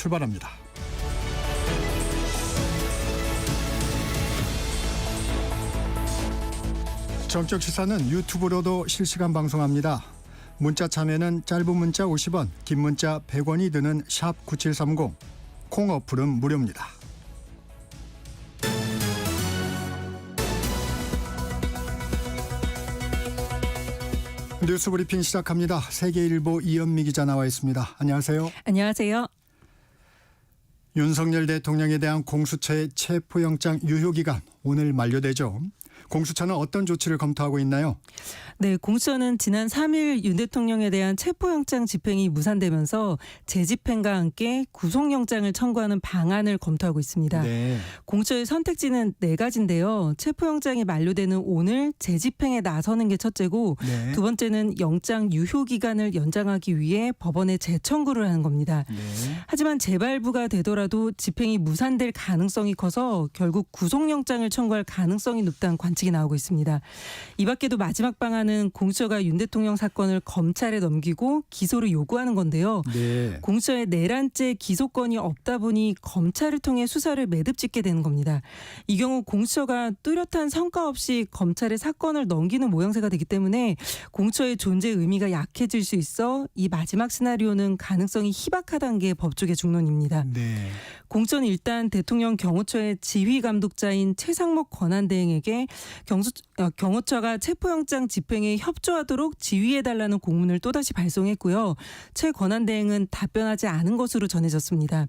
출발합니다. 정적 시사는 유튜브로도 실시간 방송합니다. 문자 참여는 짧은 문자 50원, 긴 문자 100원이 드는 샵 9730, 콩 어플은 무료입니다. 뉴스 브리핑 시작합니다. 세계일보 이현미 기자 나와 있습니다. 안녕하세요. 안녕하세요. 윤석열 대통령에 대한 공수처의 체포영장 유효기간 오늘 만료되죠. 공수처는 어떤 조치를 검토하고 있나요? 네, 공수처는 지난 3일 윤 대통령에 대한 체포영장 집행이 무산되면서 재집행과 함께 구속영장을 청구하는 방안을 검토하고 있습니다. 네. 공수처의 선택지는 4가지인데요. 체포영장이 만료되는 오늘 재집행에 나서는 게 첫째고 네. 두 번째는 영장 유효기간을 연장하기 위해 법원에 재청구를 하는 겁니다. 네. 하지만 재발부가 되더라도 집행이 무산될 가능성이 커서 결국 구속영장을 청구할 가능성이 높다는 관측이 나오고 있습니다. 이 밖에도 마지막 방안은 공수처가 윤 대통령 사건을 검찰에 넘기고 기소를 요구하는 건데요. 네. 공수처의 내란죄 기소권이 없다 보니 검찰을 통해 수사를 매듭짓게 되는 겁니다. 이 경우 공수처가 뚜렷한 성과 없이 검찰에 사건을 넘기는 모양새가 되기 때문에 공수처의 존재 의미가 약해질 수 있어 이 마지막 시나리오는 가능성이 희박하다는 게 법조계 중론입니다. 네. 공수처는 일단 대통령 경호처의 지휘 감독자인 최상목 권한대행에게 경호처가 체포영장 집행에 협조하도록 지휘해달라는 공문을 또다시 발송했고요. 최 권한대행은 답변하지 않은 것으로 전해졌습니다.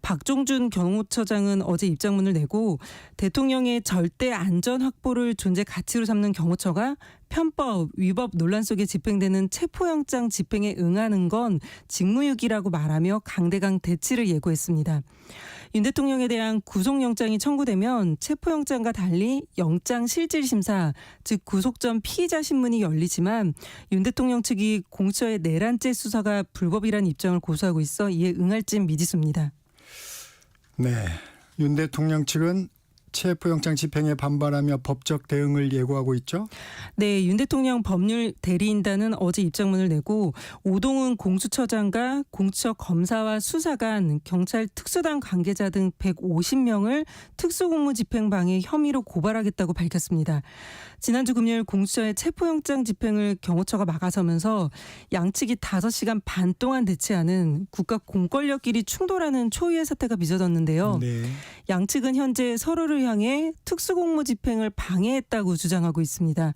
박종준 경호처장은 어제 입장문을 내고 대통령의 절대 안전 확보를 존재 가치로 삼는 경호처가 편법, 위법 논란 속에 집행되는 체포영장 집행에 응하는 건 직무유기라고 말하며 강대강 대치를 예고했습니다. 윤 대통령에 대한 구속영장이 청구되면 체포영장과 달리 영장실질심사, 즉 구속 전 피의자 신문이 열리지만 윤 대통령 측이 공수처의 내란죄 수사가 불법이라는 입장을 고수하고 있어 이에 응할진 미지수입니다. 네. 윤 대통령 측은 체포영장 집행에 반발하며 법적 대응을 예고하고 있죠? 네, 윤 대통령 법률 대리인단은 어제 입장문을 내고 오동훈 공수처장과 공수처 검사와 수사관, 경찰 특수단 관계자 등 150명을 특수공무집행방해 혐의로 고발하겠다고 밝혔습니다. 지난주 금요일 공수처의 체포영장 집행을 경호처가 막아서면서 양측이 5시간 반 동안 대치하는 국가 공권력끼리 충돌하는 초유의 사태가 빚어졌는데요. 네. 양측은 현재 서로를 향해 특수공무 집행을 방해했다고 주장하고 있습니다.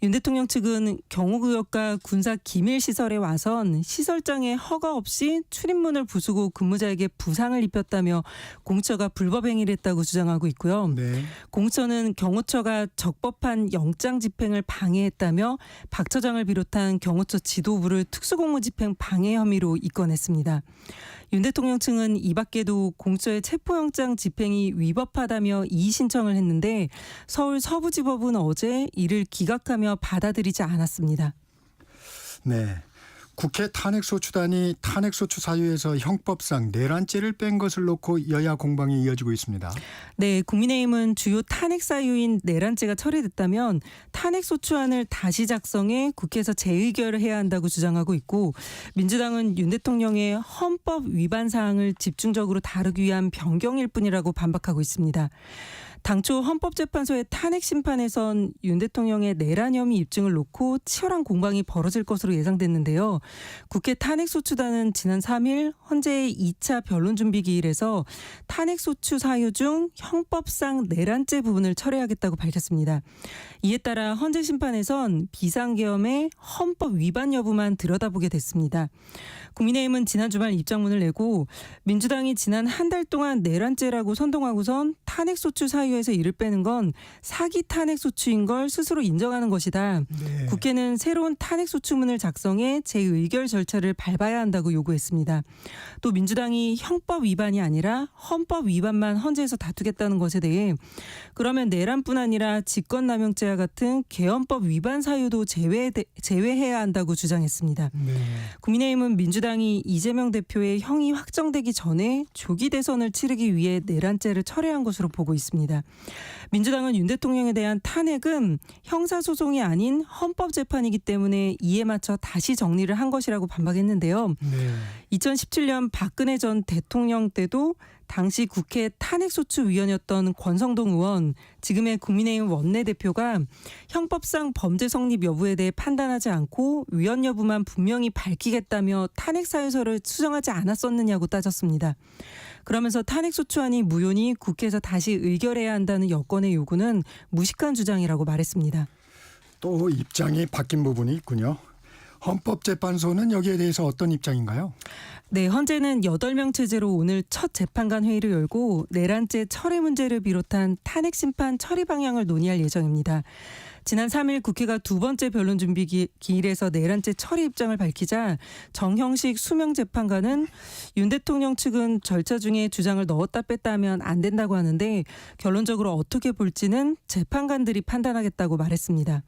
윤 대통령 측은 경호구역과 군사 기밀시설에 와선 시설장에 허가 없이 출입문을 부수고 근무자에게 부상을 입혔다며 공수처가 불법 행위를 했다고 주장하고 있고요. 네. 공수처는 경호처가 적법한 영장 집행을 방해했다며 박 처장을 비롯한 경호처 지도부를 특수공무집행 방해 혐의로 입건했습니다. 윤 대통령 측은 이 밖에도 공수처의 체포영장 집행이 위법하다며 이의 신청을 했는데 서울 서부지법은 어제 이를 기각하며 받아들이지 않았습니다. 네. 국회 탄핵소추단이 탄핵소추 사유에서 형법상 내란죄를 뺀 것을 놓고 여야 공방이 이어지고 있습니다. 네, 국민의힘은 주요 탄핵 사유인 내란죄가 처리됐다면 탄핵소추안을 다시 작성해 국회에서 재의결을 해야 한다고 주장하고 있고 민주당은 윤 대통령의 헌법 위반 사항을 집중적으로 다루기 위한 변경일 뿐이라고 반박하고 있습니다. 당초 헌법재판소의 탄핵 심판에선 윤 대통령의 내란 혐의 입증을 놓고 치열한 공방이 벌어질 것으로 예상됐는데요. 국회 탄핵소추단은 지난 3일 헌재의 2차 변론준비기일에서 탄핵소추 사유 중 형법상 내란죄 부분을 철회하겠다고 밝혔습니다. 이에 따라 헌재 심판에선 비상계엄의 헌법 위반 여부만 들여다보게 됐습니다. 국민의힘은 지난 주말 입장문을 내고 민주당이 지난 한 달 동안 내란죄라고 선동하고선 탄핵소추 사유에서 이를 빼는 건 사기 탄핵소추인 걸 스스로 인정하는 것이다. 네. 국회는 새로운 탄핵소추문을 작성해 재의결 절차를 밟아야 한다고 요구했습니다. 또 민주당이 형법 위반이 아니라 헌법 위반만 헌재에서 다투겠다는 것에 대해 그러면 내란뿐 아니라 직권남용죄와 같은 개헌법 위반 사유도 제외해야 한다고 주장했습니다. 네. 국민의힘은 민주당이 이재명 대표의 형이 확정되기 전에 조기 대선을 치르기 위해 내란죄를 철회한 것으로 보고 있습니다. 밝혔습니다. 민주당은 윤 대통령에 대한 탄핵은 형사소송이 아닌 헌법재판이기 때문에 이에 맞춰 다시 정리를 한 것이라고 반박했는데요. 네. 2017년 박근혜 전 대통령 때도 당시 국회 탄핵소추위원이었던 권성동 의원, 지금의 국민의힘 원내대표가 형법상 범죄 성립 여부에 대해 판단하지 않고 위헌 여부만 분명히 밝히겠다며 탄핵사유서를 수정하지 않았었느냐고 따졌습니다. 그러면서 탄핵소추안이 무효니 국회에서 다시 의결해야 한다는 여권의 요구는 무식한 주장이라고 말했습니다. 또 입장이 바뀐 부분이 있군요. 헌법재판소는 여기에 대해서 어떤 입장인가요? 네, 헌재는 8명 체제로 오늘 첫 재판관 회의를 열고 내란죄 처리 문제를 비롯한 탄핵 심판 처리 방향을 논의할 예정입니다. 지난 3일 국회가 두 번째 변론 준비 기일에서 내란죄 처리 입장을 밝히자 정형식 수명 재판관은 윤 대통령 측은 절차 중에 주장을 넣었다 뺐다 하면 안 된다고 하는데 결론적으로 어떻게 볼지는 재판관들이 판단하겠다고 말했습니다.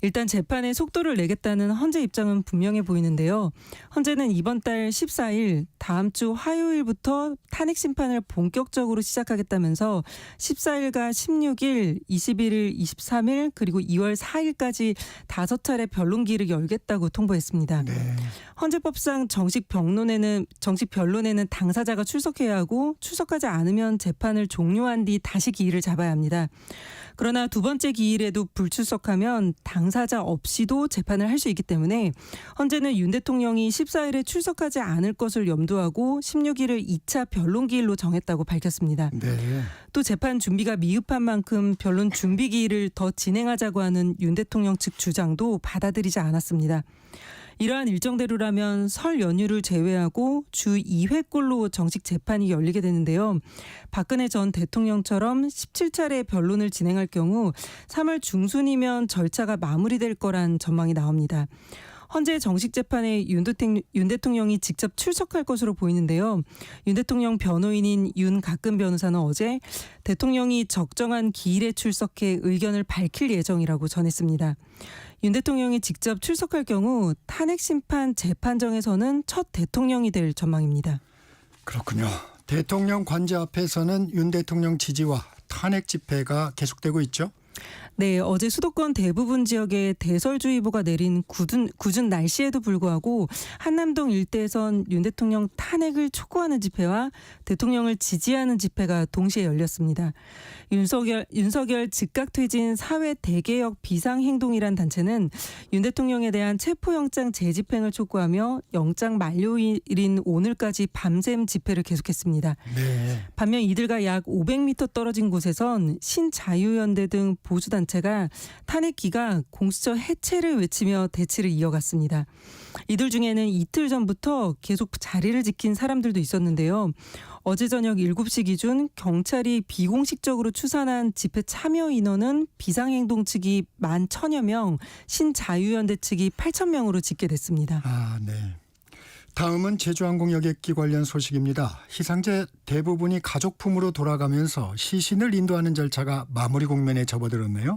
일단 재판에 속도를 내겠다는 헌재 입장은 분명해 보이는데요. 헌재는 이번 달 14일 다음 주 화요일부터 탄핵 심판을 본격적으로 시작하겠다면서 14일과 16일, 21일, 23일 그리고 2월 4일까지 5차례 변론기를 열겠다고 통보했습니다. 네. 헌재법상 정식 변론에는 당사자가 출석해야 하고 출석하지 않으면 재판을 종료한 뒤 다시 기일을 잡아야 합니다. 그러나 두 번째 기일에도 불출석하면 당사자 없이도 재판을 할 수 있기 때문에 헌재는 윤 대통령이 14일에 출석하지 않을 것을 염두하고 16일을 2차 변론기일로 정했다고 밝혔습니다. 네. 또 재판 준비가 미흡한 만큼 변론 준비 기일을 더 진행하자고 하는 윤 대통령 측 주장도 받아들이지 않았습니다. 이러한 일정대로라면 설 연휴를 제외하고 주 2회꼴로 정식 재판이 열리게 되는데요. 박근혜 전 대통령처럼 17차례 변론을 진행할 경우 3월 중순이면 절차가 마무리될 거란 전망이 나옵니다. 헌재 정식 재판에 윤 대통령이 직접 출석할 것으로 보이는데요. 윤 대통령 변호인인 윤가끔 변호사는 어제 대통령이 적정한 기일에 출석해 의견을 밝힐 예정이라고 전했습니다. 윤 대통령이 직접 출석할 경우 탄핵 심판 재판정에서는 첫 대통령이 될 전망입니다. 그렇군요. 대통령 관저 앞에서는 윤 대통령 지지와 탄핵 집회가 계속되고 있죠. 네, 어제 수도권 대부분 지역에 대설주의보가 내린 궂은 날씨에도 불구하고 한남동 일대에선 윤 대통령 탄핵을 촉구하는 집회와 대통령을 지지하는 집회가 동시에 열렸습니다. 윤석열 즉각퇴진 사회 대개혁 비상행동이란 단체는 윤 대통령에 대한 체포영장 재집행을 촉구하며 영장 만료일인 오늘까지 밤샘 집회를 계속했습니다. 네. 반면 이들과 약 500m 떨어진 곳에선 신자유연대 등 보수단체가 탄핵 기각 공수처 해체를 외치며 대치를 이어갔습니다. 이들 중에는 이틀 전부터 계속 자리를 지킨 사람들도 있었는데요. 어제 저녁 7시 기준 경찰이 비공식적으로 추산한 집회 참여 인원은 비상행동 측이 11,000여 명, 신자유연대 측이 8,000명으로 집계됐습니다. 아, 네. 다음은 제주항공 여객기 관련 소식입니다. 희생자 대부분이 가족품으로 돌아가면서 시신을 인도하는 절차가 마무리 국면에 접어들었네요.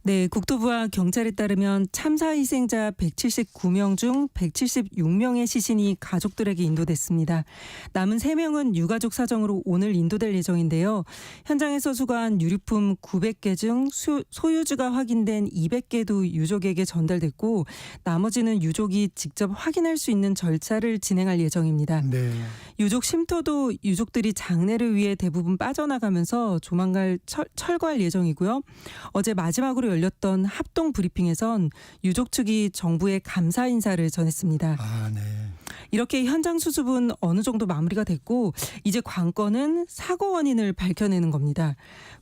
네, 국토부와 경찰에 따르면 참사 희생자 179명 중 176명의 시신이 가족들에게 인도됐습니다. 남은 3명은 유가족 사정으로 오늘 인도될 예정인데요. 현장에서 수거한 유류품 900개 중 소유주가 확인된 200개도 유족에게 전달됐고 나머지는 유족이 직접 확인할 수 있는 절차를 진행할 예정입니다. 네. 유족 쉼터도 유족들이 장례를 위해 대부분 빠져나가면서 조만간 철거할 예정이고요. 어제 마지막으로 열렸던 합동 브리핑에선 유족 측이 정부에 감사 인사를 전했습니다. 아, 네. 이렇게 현장 수습은 어느 정도 마무리가 됐고 이제 관건은 사고 원인을 밝혀내는 겁니다.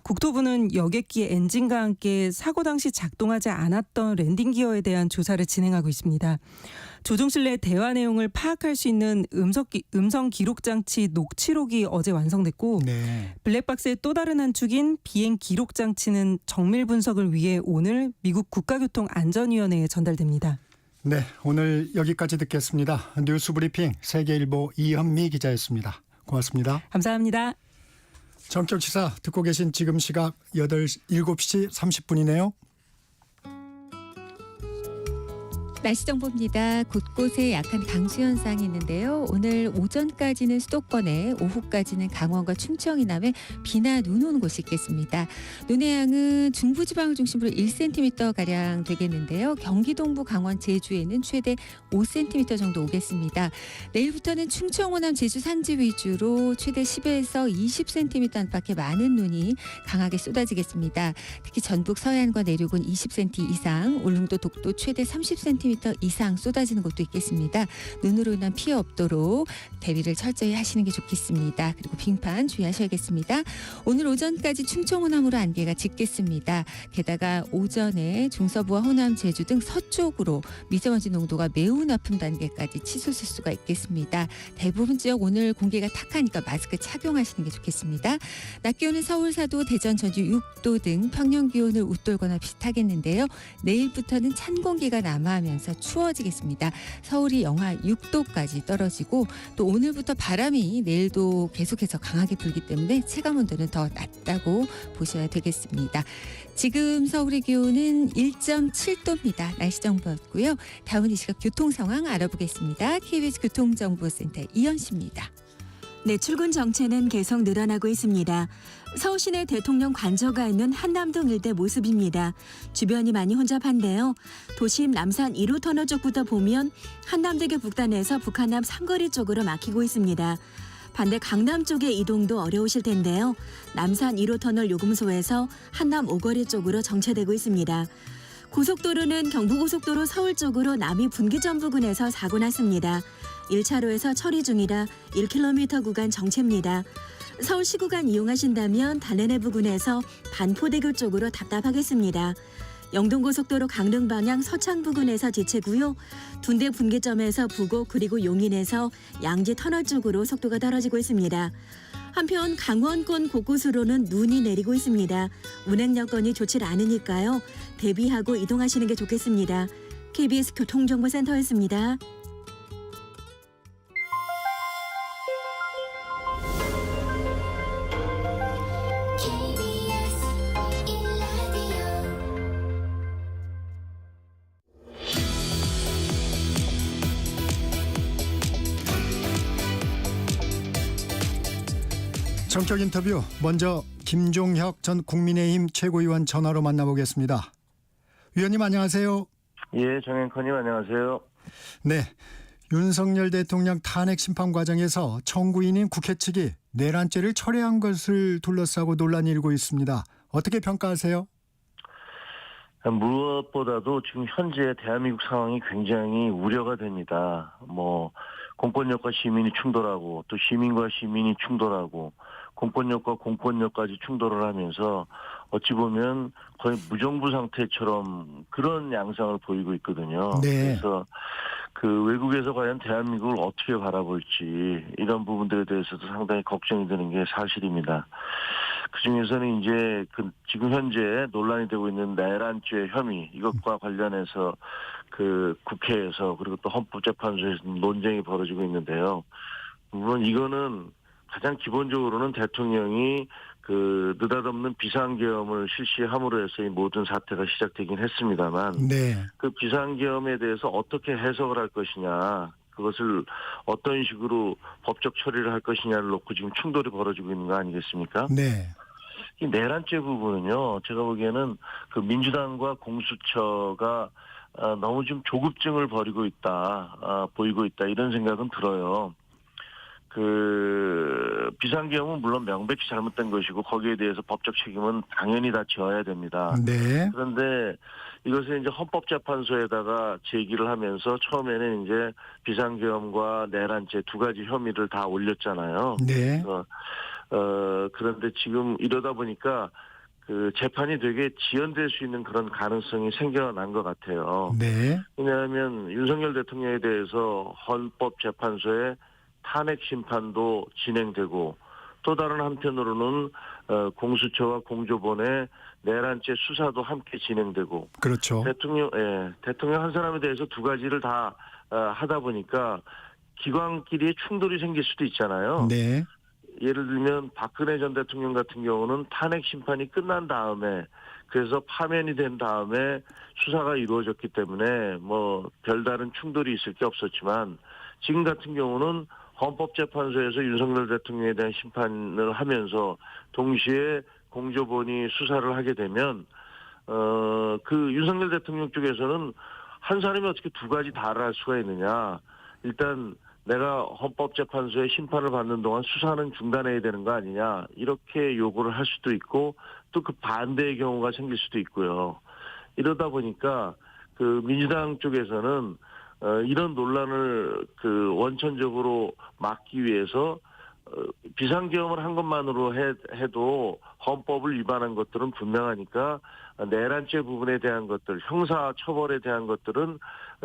국토부는 여객기 엔진과 함께 사고 당시 작동하지 않았던 랜딩 기어에 대한 조사를 진행하고 있습니다. 조종실 내 대화 내용을 파악할 수 있는 음성 기록 장치 녹취록이 어제 완성됐고 네. 블랙박스의 또 다른 한 축인 비행 기록 장치는 정밀 분석을 위해 오늘 미국 국가교통안전위원회에 전달됩니다. 네, 오늘 여기까지 듣겠습니다. 뉴스브리핑 세계일보 이현미 기자였습니다. 고맙습니다. 감사합니다. 전격시사 듣고 계신 지금 시각 7시 30분이네요. 날씨 정보입니다. 곳곳에 약한 강수 현상이 있는데요. 오늘 오전까지는 수도권에, 오후까지는 강원과 충청 이남에 비나 눈 오는 곳이 있겠습니다. 눈의 양은 중부지방을 중심으로 1cm 가량 되겠는데요. 경기 동부, 강원, 제주에는 최대 5cm 정도 오겠습니다. 내일부터는 충청, 호남, 제주 산지 위주로 최대 10에서 20cm 안팎의 많은 눈이 강하게 쏟아지겠습니다. 특히 전북 서해안과 내륙은 20cm 이상, 울릉도, 독도 최대 30cm 이상 쏟아지는 곳도 있겠습니다. 눈으로 인한 피해 없도록 대비를 철저히 하시는 게 좋겠습니다. 그리고 빙판 주의하셔야겠습니다. 오늘 오전까지 충청, 호남으로 안개가 짙겠습니다. 게다가 오전에 중서부와 호남, 제주 등 서쪽으로 미세먼지 농도가 매우 높은 단계까지 치솟을 수가 있겠습니다. 대부분 지역 오늘 공기가 탁하니까 마스크 착용하시는 게 좋겠습니다. 낮 기온은 서울, 사도, 대전, 전주 6도 등 평년 기온을 웃돌거나 비슷하겠는데요. 내일부터는 찬 공기가 남하하면서 추워지겠습니다. 서울이 영하 6도까지 떨어지고 또 오늘부터 바람이 내일도 계속해서 강하게 불기 때문에 체감온도는 더 낮다고 보셔야 되겠습니다. 지금 서울의 기온은 1.7도입니다. 날씨 정보였고요. 다음은 이 시각 교통 상황 알아보겠습니다. KBS 교통정보센터 이현 씨입니다. 네, 출근 정체는 계속 늘어나고 있습니다. 서울시내 대통령 관저가 있는 한남동 일대 모습입니다. 주변이 많이 혼잡한데요. 도심 남산 1호 터널 쪽부터 보면 한남대교 북단에서 북한남 삼거리 쪽으로 막히고 있습니다. 반대 강남 쪽의 이동도 어려우실 텐데요. 남산 1호 터널 요금소에서 한남 오거리 쪽으로 정체되고 있습니다. 고속도로는 경부고속도로 서울 쪽으로 남이 분기점 부근에서 사고 났습니다. 1차로에서 처리 중이라 1km 구간 정체입니다. 서울시 구간 이용하신다면 단내내 부근에서 반포대교 쪽으로 답답하겠습니다. 영동고속도로 강릉 방향 서창 부근에서 지체고요. 둔대 분기점에서 부곡 그리고 용인에서 양지 터널 쪽으로 속도가 떨어지고 있습니다. 한편 강원권 곳곳으로는 눈이 내리고 있습니다. 운행 여건이 좋지 않으니까요. 대비하고 이동하시는 게 좋겠습니다. KBS 교통정보센터였습니다. 전격 인터뷰 먼저 김종혁 전 국민의힘 최고위원 전화로 만나보겠습니다. 위원님 안녕하세요. 예, 정앵커님 안녕하세요. 네, 윤석열 대통령 탄핵 심판 과정에서 청구인인 국회 측이 내란죄를 철회한 것을 둘러싸고 논란이 일고 있습니다. 어떻게 평가하세요? 무엇보다도 지금 현재 대한민국 상황이 굉장히 우려가 됩니다. 공권력과 시민이 충돌하고 또 시민과 시민이 충돌하고 공권력과 공권력까지 충돌을 하면서 어찌 보면 거의 무정부 상태처럼 그런 양상을 보이고 있거든요. 네. 그래서 그 외국에서 과연 대한민국을 어떻게 바라볼지 이런 부분들에 대해서도 상당히 걱정이 되는 게 사실입니다. 그중에서는 이제 지금 현재 논란이 되고 있는 내란죄 혐의 이것과 관련해서 그 국회에서 그리고 또 헌법재판소에서 논쟁이 벌어지고 있는데요. 물론 이거는 가장 기본적으로는 대통령이 그 느닷없는 비상계엄을 실시함으로 해서 이 모든 사태가 시작되긴 했습니다만 네. 그 비상계엄에 대해서 어떻게 해석을 할 것이냐 그것을 어떤 식으로 법적 처리를 할 것이냐를 놓고 지금 충돌이 벌어지고 있는 거 아니겠습니까? 네. 이 내란죄 부분은요, 제가 보기에는 그 민주당과 공수처가 너무 좀 조급증을 보이고 있다 이런 생각은 들어요. 그 비상계엄은 물론 명백히 잘못된 것이고 거기에 대해서 법적 책임은 당연히 다 져야 됩니다. 네. 그런데 이것을 이제 헌법재판소에다가 제기를 하면서 처음에는 이제 비상계엄과 내란죄 두 가지 혐의를 다 올렸잖아요. 네. 그런데 지금 이러다 보니까 그 재판이 되게 지연될 수 있는 그런 가능성이 생겨난 것 같아요. 네. 왜냐하면 윤석열 대통령에 대해서 헌법재판소에 탄핵 심판도 진행되고 또 다른 한편으로는 공수처와 공조본의 내란죄 수사도 함께 진행되고 그렇죠. 대통령 한 사람에 대해서 두 가지를 다 하다 보니까 기관끼리의 충돌이 생길 수도 있잖아요. 네. 예를 들면 박근혜 전 대통령 같은 경우는 탄핵 심판이 끝난 다음에 그래서 파면이 된 다음에 수사가 이루어졌기 때문에 뭐 별다른 충돌이 있을 게 없었지만 지금 같은 경우는 헌법재판소에서 윤석열 대통령에 대한 심판을 하면서 동시에 공조본이 수사를 하게 되면 그 윤석열 대통령 쪽에서는 한 사람이 어떻게 두 가지 다를 할 수가 있느냐. 일단 내가 헌법재판소의 심판을 받는 동안 수사는 중단해야 되는 거 아니냐. 이렇게 요구를 할 수도 있고 또 그 반대의 경우가 생길 수도 있고요. 이러다 보니까 그 민주당 쪽에서는 이런 논란을 그 원천적으로 막기 위해서 비상계엄을 한 것만으로 해도 헌법을 위반한 것들은 분명하니까 내란죄 부분에 대한 것들, 형사 처벌에 대한 것들은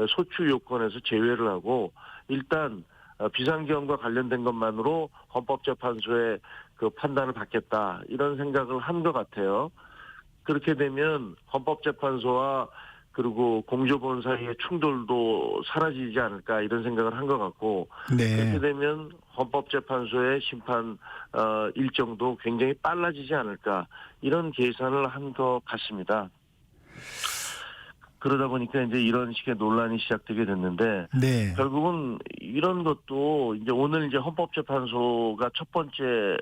소추 요건에서 제외를 하고 일단 비상계엄과 관련된 것만으로 헌법재판소의 그 판단을 받겠다 이런 생각을 한 것 같아요. 그렇게 되면 헌법재판소와 그리고 공조본 사이의 충돌도 사라지지 않을까 이런 생각을 한 것 같고 네. 그렇게 되면 헌법재판소의 심판 일정도 굉장히 빨라지지 않을까 이런 계산을 한 것 같습니다. 그러다 보니까 이제 이런 식의 논란이 시작되게 됐는데 네. 결국은 이런 것도 이제 오늘 이제 헌법재판소가 첫 번째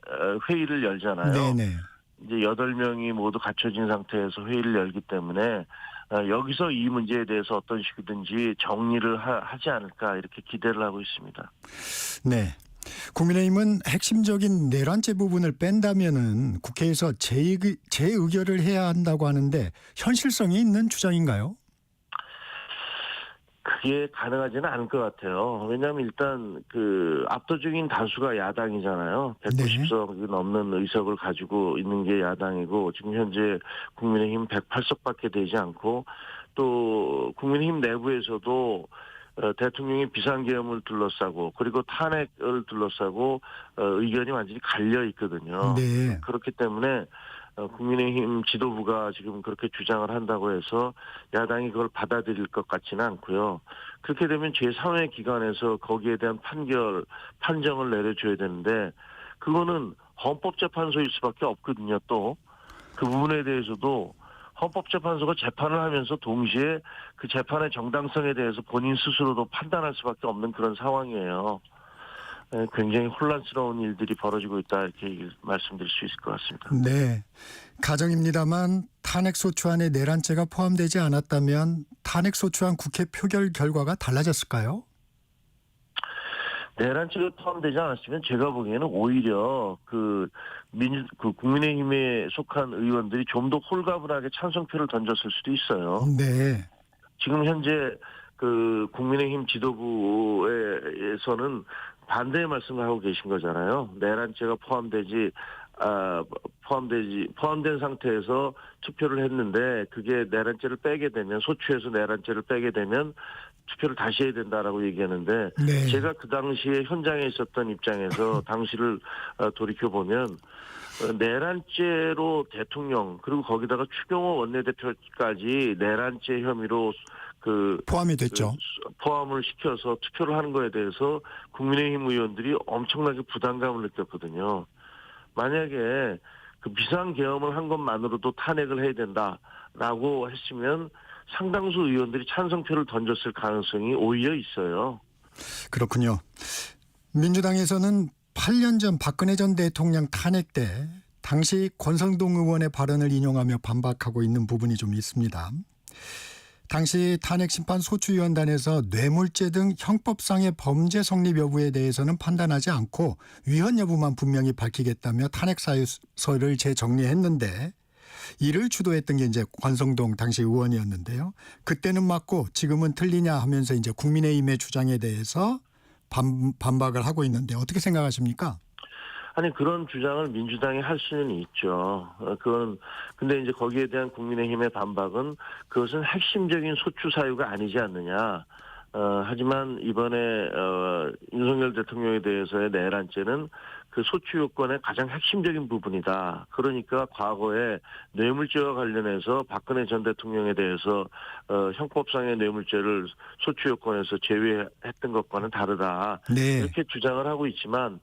회의를 열잖아요. 네네. 이제 8명이 모두 갖춰진 상태에서 회의를 열기 때문에 여기서 이 문제에 대해서 어떤 식이든지 정리를 하지 않을까 이렇게 기대를 하고 있습니다. 네. 국민의힘은 핵심적인 내란죄 부분을 뺀다면은 국회에서 재의결을 해야 한다고 하는데 현실성이 있는 주장인가요? 그게 가능하지는 않을 것 같아요. 왜냐하면 일단 그 압도적인 다수가 야당이잖아요. 190석이 넘는 의석을 가지고 있는 게 야당이고 지금 현재 국민의힘 108석밖에 되지 않고 또 국민의힘 내부에서도 대통령이 비상계엄을 둘러싸고 그리고 탄핵을 둘러싸고 의견이 완전히 갈려 있거든요. 네. 그렇기 때문에 국민의힘 지도부가 지금 그렇게 주장을 한다고 해서 야당이 그걸 받아들일 것 같지는 않고요. 그렇게 되면 제3의 기관에서 거기에 대한 판정을 내려줘야 되는데 그거는 헌법재판소일 수밖에 없거든요. 또 그 부분에 대해서도 헌법재판소가 재판을 하면서 동시에 그 재판의 정당성에 대해서 본인 스스로도 판단할 수밖에 없는 그런 상황이에요. 굉장히 혼란스러운 일들이 벌어지고 있다 이렇게 말씀드릴 수 있을 것 같습니다. 네. 가정입니다만 탄핵소추안에 내란죄가 포함되지 않았다면 탄핵소추안 국회 표결 결과가 달라졌을까요? 내란죄가 포함되지 않았으면 제가 보기에는 오히려 국민의힘에 속한 의원들이 좀 더 홀가분하게 찬성표를 던졌을 수도 있어요. 네. 지금 현재 그 국민의힘 지도부에서는 반대의 말씀을 하고 계신 거잖아요. 내란죄가 포함된 상태에서 투표를 했는데 그게 내란죄를 빼게 되면 소추에서 내란죄를 빼게 되면 투표를 다시 해야 된다라고 얘기하는데 네. 제가 그 당시에 현장에 있었던 입장에서 당시를 돌이켜보면 내란죄로 대통령 그리고 거기다가 추경호 원내대표까지 내란죄 혐의로 포함이 됐죠. 포함을 시켜서 투표를 하는 거에 대해서 국민의힘 의원들이 엄청나게 부담감을 느꼈거든요. 만약에 그 비상계엄을 한 것만으로도 탄핵을 해야 된다라고 했으면 상당수 의원들이 찬성표를 던졌을 가능성이 오히려 있어요. 그렇군요. 민주당에서는 8년 전 박근혜 전 대통령 탄핵 때 당시 권성동 의원의 발언을 인용하며 반박하고 있는 부분이 좀 있습니다. 당시 탄핵심판 소추위원단에서 뇌물죄 등 형법상의 범죄 성립 여부에 대해서는 판단하지 않고 위헌 여부만 분명히 밝히겠다며 탄핵 사유서를 재정리했는데 이를 주도했던 게 이제 권성동 당시 의원이었는데요. 그때는 맞고 지금은 틀리냐 하면서 이제 국민의힘의 주장에 대해서 반박을 하고 있는데 어떻게 생각하십니까? 아니 그런 주장을 민주당이 할 수는 있죠. 근데 이제 거기에 대한 국민의힘의 반박은 그것은 핵심적인 소추 사유가 아니지 않느냐. 하지만 이번에 윤석열 대통령에 대해서의 내란죄는 그 소추 요건의 가장 핵심적인 부분이다. 그러니까 과거에 뇌물죄와 관련해서 박근혜 전 대통령에 대해서 형법상의 뇌물죄를 소추 요건에서 제외했던 것과는 다르다. 네. 이렇게 주장을 하고 있지만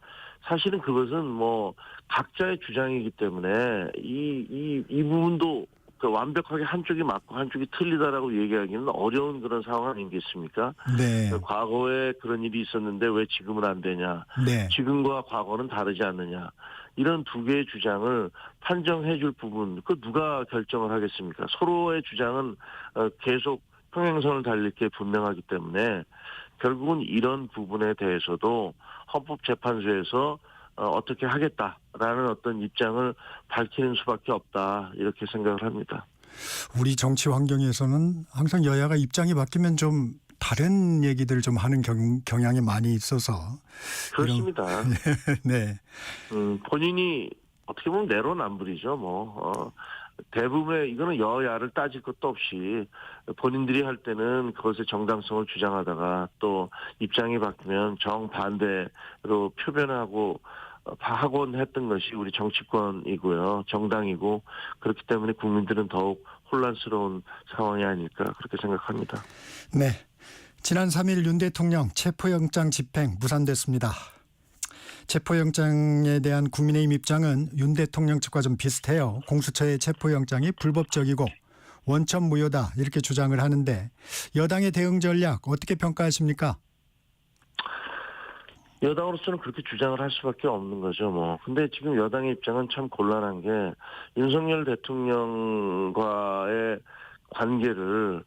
사실은 그것은 뭐 각자의 주장이기 때문에 이 부분도 그 완벽하게 한쪽이 맞고 한쪽이 틀리다라고 얘기하기는 어려운 그런 상황 아니겠습니까? 네. 과거에 그런 일이 있었는데 왜 지금은 안 되냐? 네. 지금과 과거는 다르지 않느냐? 이런 두 개의 주장을 판정해 줄 부분, 그 누가 결정을 하겠습니까? 서로의 주장은 계속 평행선을 달릴 게 분명하기 때문에 결국은 이런 부분에 대해서도 헌법재판소에서 어떻게 하겠다라는 어떤 입장을 밝히는 수밖에 없다 이렇게 생각을 합니다. 우리 정치 환경에서는 항상 여야가 입장이 바뀌면 좀 다른 얘기들을 좀 하는 경향이 많이 있어서 그렇습니다. 네. 본인이 어떻게 보면 내로남불이죠. 뭐 대부분의 이거는 여야를 따질 것도 없이 본인들이 할 때는 그것의 정당성을 주장하다가 또 입장이 바뀌면 정반대로 표변하고 하곤 했던 것이 우리 정치권이고요. 정당이고 그렇기 때문에 국민들은 더욱 혼란스러운 상황이 아닐까 그렇게 생각합니다. 네. 지난 3일 윤 대통령 체포영장 집행 무산됐습니다. 체포영장에 대한 국민의힘 입장은 윤 대통령 측과 좀 비슷해요. 공수처의 체포영장이 불법적이고 원천 무효다 이렇게 주장을 하는데 여당의 대응 전략 어떻게 평가하십니까? 여당으로서는 그렇게 주장을 할 수밖에 없는 거죠, 뭐. 근데 지금 여당의 입장은 참 곤란한 게 윤석열 대통령과의 관계를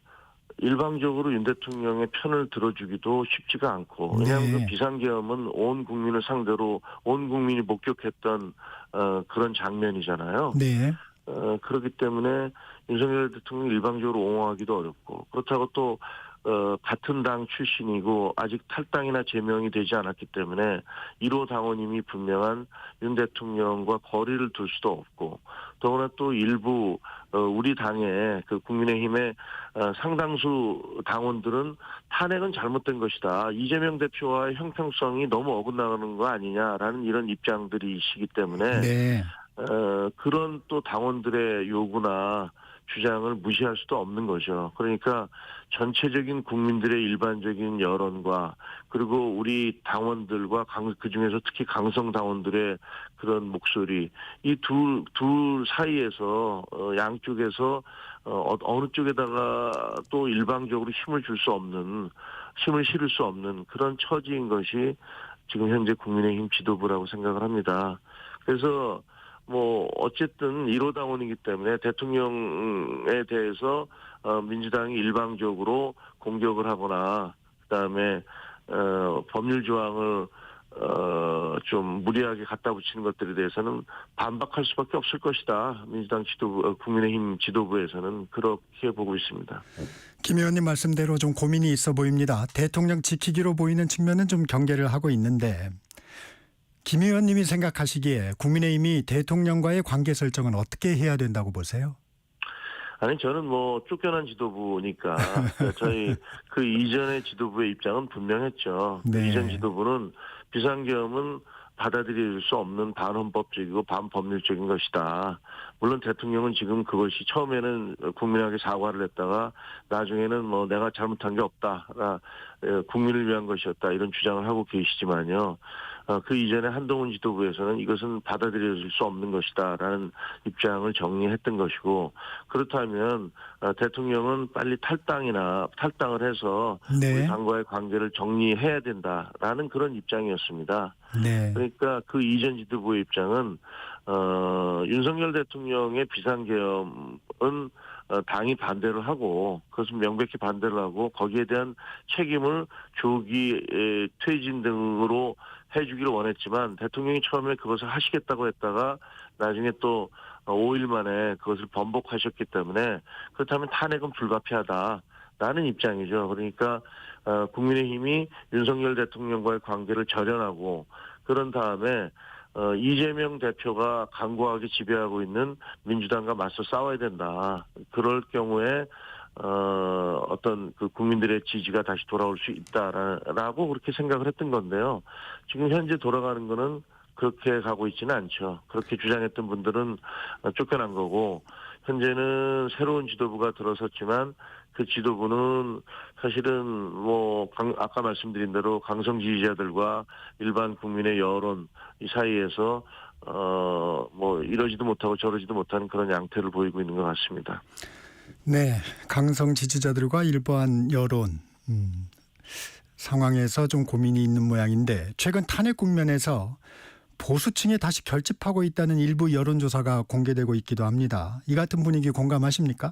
일방적으로 윤 대통령의 편을 들어주기도 쉽지가 않고 왜냐하면 네. 그 비상계엄은 온 국민을 상대로 온 국민이 목격했던 그런 장면이잖아요. 네. 그렇기 때문에 윤석열 대통령이 일방적으로 옹호하기도 어렵고 그렇다고 또 같은 당 출신이고 아직 탈당이나 제명이 되지 않았기 때문에 1호 당원임이 분명한 윤 대통령과 거리를 둘 수도 없고 더구나 또 일부 우리 당의 그 국민의힘의 상당수 당원들은 탄핵은 잘못된 것이다. 이재명 대표와의 형평성이 너무 어긋나가는 거 아니냐라는 이런 입장들이시기 때문에 네. 그런 또 당원들의 요구나 주장을 무시할 수도 없는 거죠. 그러니까 전체적인 국민들의 일반적인 여론과 그리고 우리 당원들과 그중에서 특히 강성 당원들의 그런 목소리 이 둘 사이에서 양쪽에서 어느 쪽에다가 또 일방적으로 힘을 실을 수 없는 그런 처지인 것이 지금 현재 국민의힘 지도부라고 생각을 합니다. 그래서 뭐 어쨌든 1호 당원이기 때문에 대통령에 대해서 민주당이 일방적으로 공격을 하거나 그다음에 법률 조항을 좀 무리하게 갖다 붙이는 것들에 대해서는 반박할 수밖에 없을 것이다. 민주당 지도부, 국민의힘 지도부에서는 그렇게 보고 있습니다. 김 의원님 말씀대로 좀 고민이 있어 보입니다. 대통령 지키기로 보이는 측면은 좀 경계를 하고 있는데 김 의원님이 생각하시기에 국민의힘이 대통령과의 관계 설정은 어떻게 해야 된다고 보세요? 아니 저는 뭐 쫓겨난 지도부니까 저희 그 이전의 지도부의 입장은 분명했죠. 그 네. 이전 지도부는 비상계엄은 받아들일 수 없는 반헌법적이고 반법률적인 것이다. 물론 대통령은 지금 그것이 처음에는 국민에게 사과를 했다가 나중에는 뭐 내가 잘못한 게 없다. 국민을 위한 것이었다. 이런 주장을 하고 계시지만요. 그 이전에 한동훈 지도부에서는 이것은 받아들여질 수 없는 것이다라는 입장을 정리했던 것이고 그렇다면 대통령은 빨리 탈당을 해서 네. 우리 당과의 관계를 정리해야 된다라는 그런 입장이었습니다. 네. 그러니까 그 이전 지도부의 입장은 윤석열 대통령의 비상계엄은 당이 반대를 하고 그것은 명백히 반대를 하고 거기에 대한 책임을 조기 퇴진 등으로 해주기를 원했지만 대통령이 처음에 그것을 하시겠다고 했다가 나중에 또 5일 만에 그것을 번복하셨기 때문에 그렇다면 탄핵은 불가피하다라는 입장이죠. 그러니까 국민의힘이 윤석열 대통령과의 관계를 절연하고 그런 다음에 이재명 대표가 강고하게 지배하고 있는 민주당과 맞서 싸워야 된다. 그럴 경우에 어떤 그 국민들의 지지가 다시 돌아올 수 있다라고 그렇게 생각을 했던 건데요. 지금 현재 돌아가는 거는 그렇게 가고 있지는 않죠. 그렇게 주장했던 분들은 쫓겨난 거고 현재는 새로운 지도부가 들어섰지만 그 지도부는 사실은 뭐 아까 말씀드린 대로 강성 지지자들과 일반 국민의 여론 이 사이에서 뭐 이러지도 못하고 저러지도 못하는 그런 양태를 보이고 있는 것 같습니다. 네, 강성 지지자들과 일반 여론 상황에서 좀 고민이 있는 모양인데 최근 탄핵 국면에서 보수층에 다시 결집하고 있다는 일부 여론조사가 공개되고 있기도 합니다. 이 같은 분위기 공감하십니까?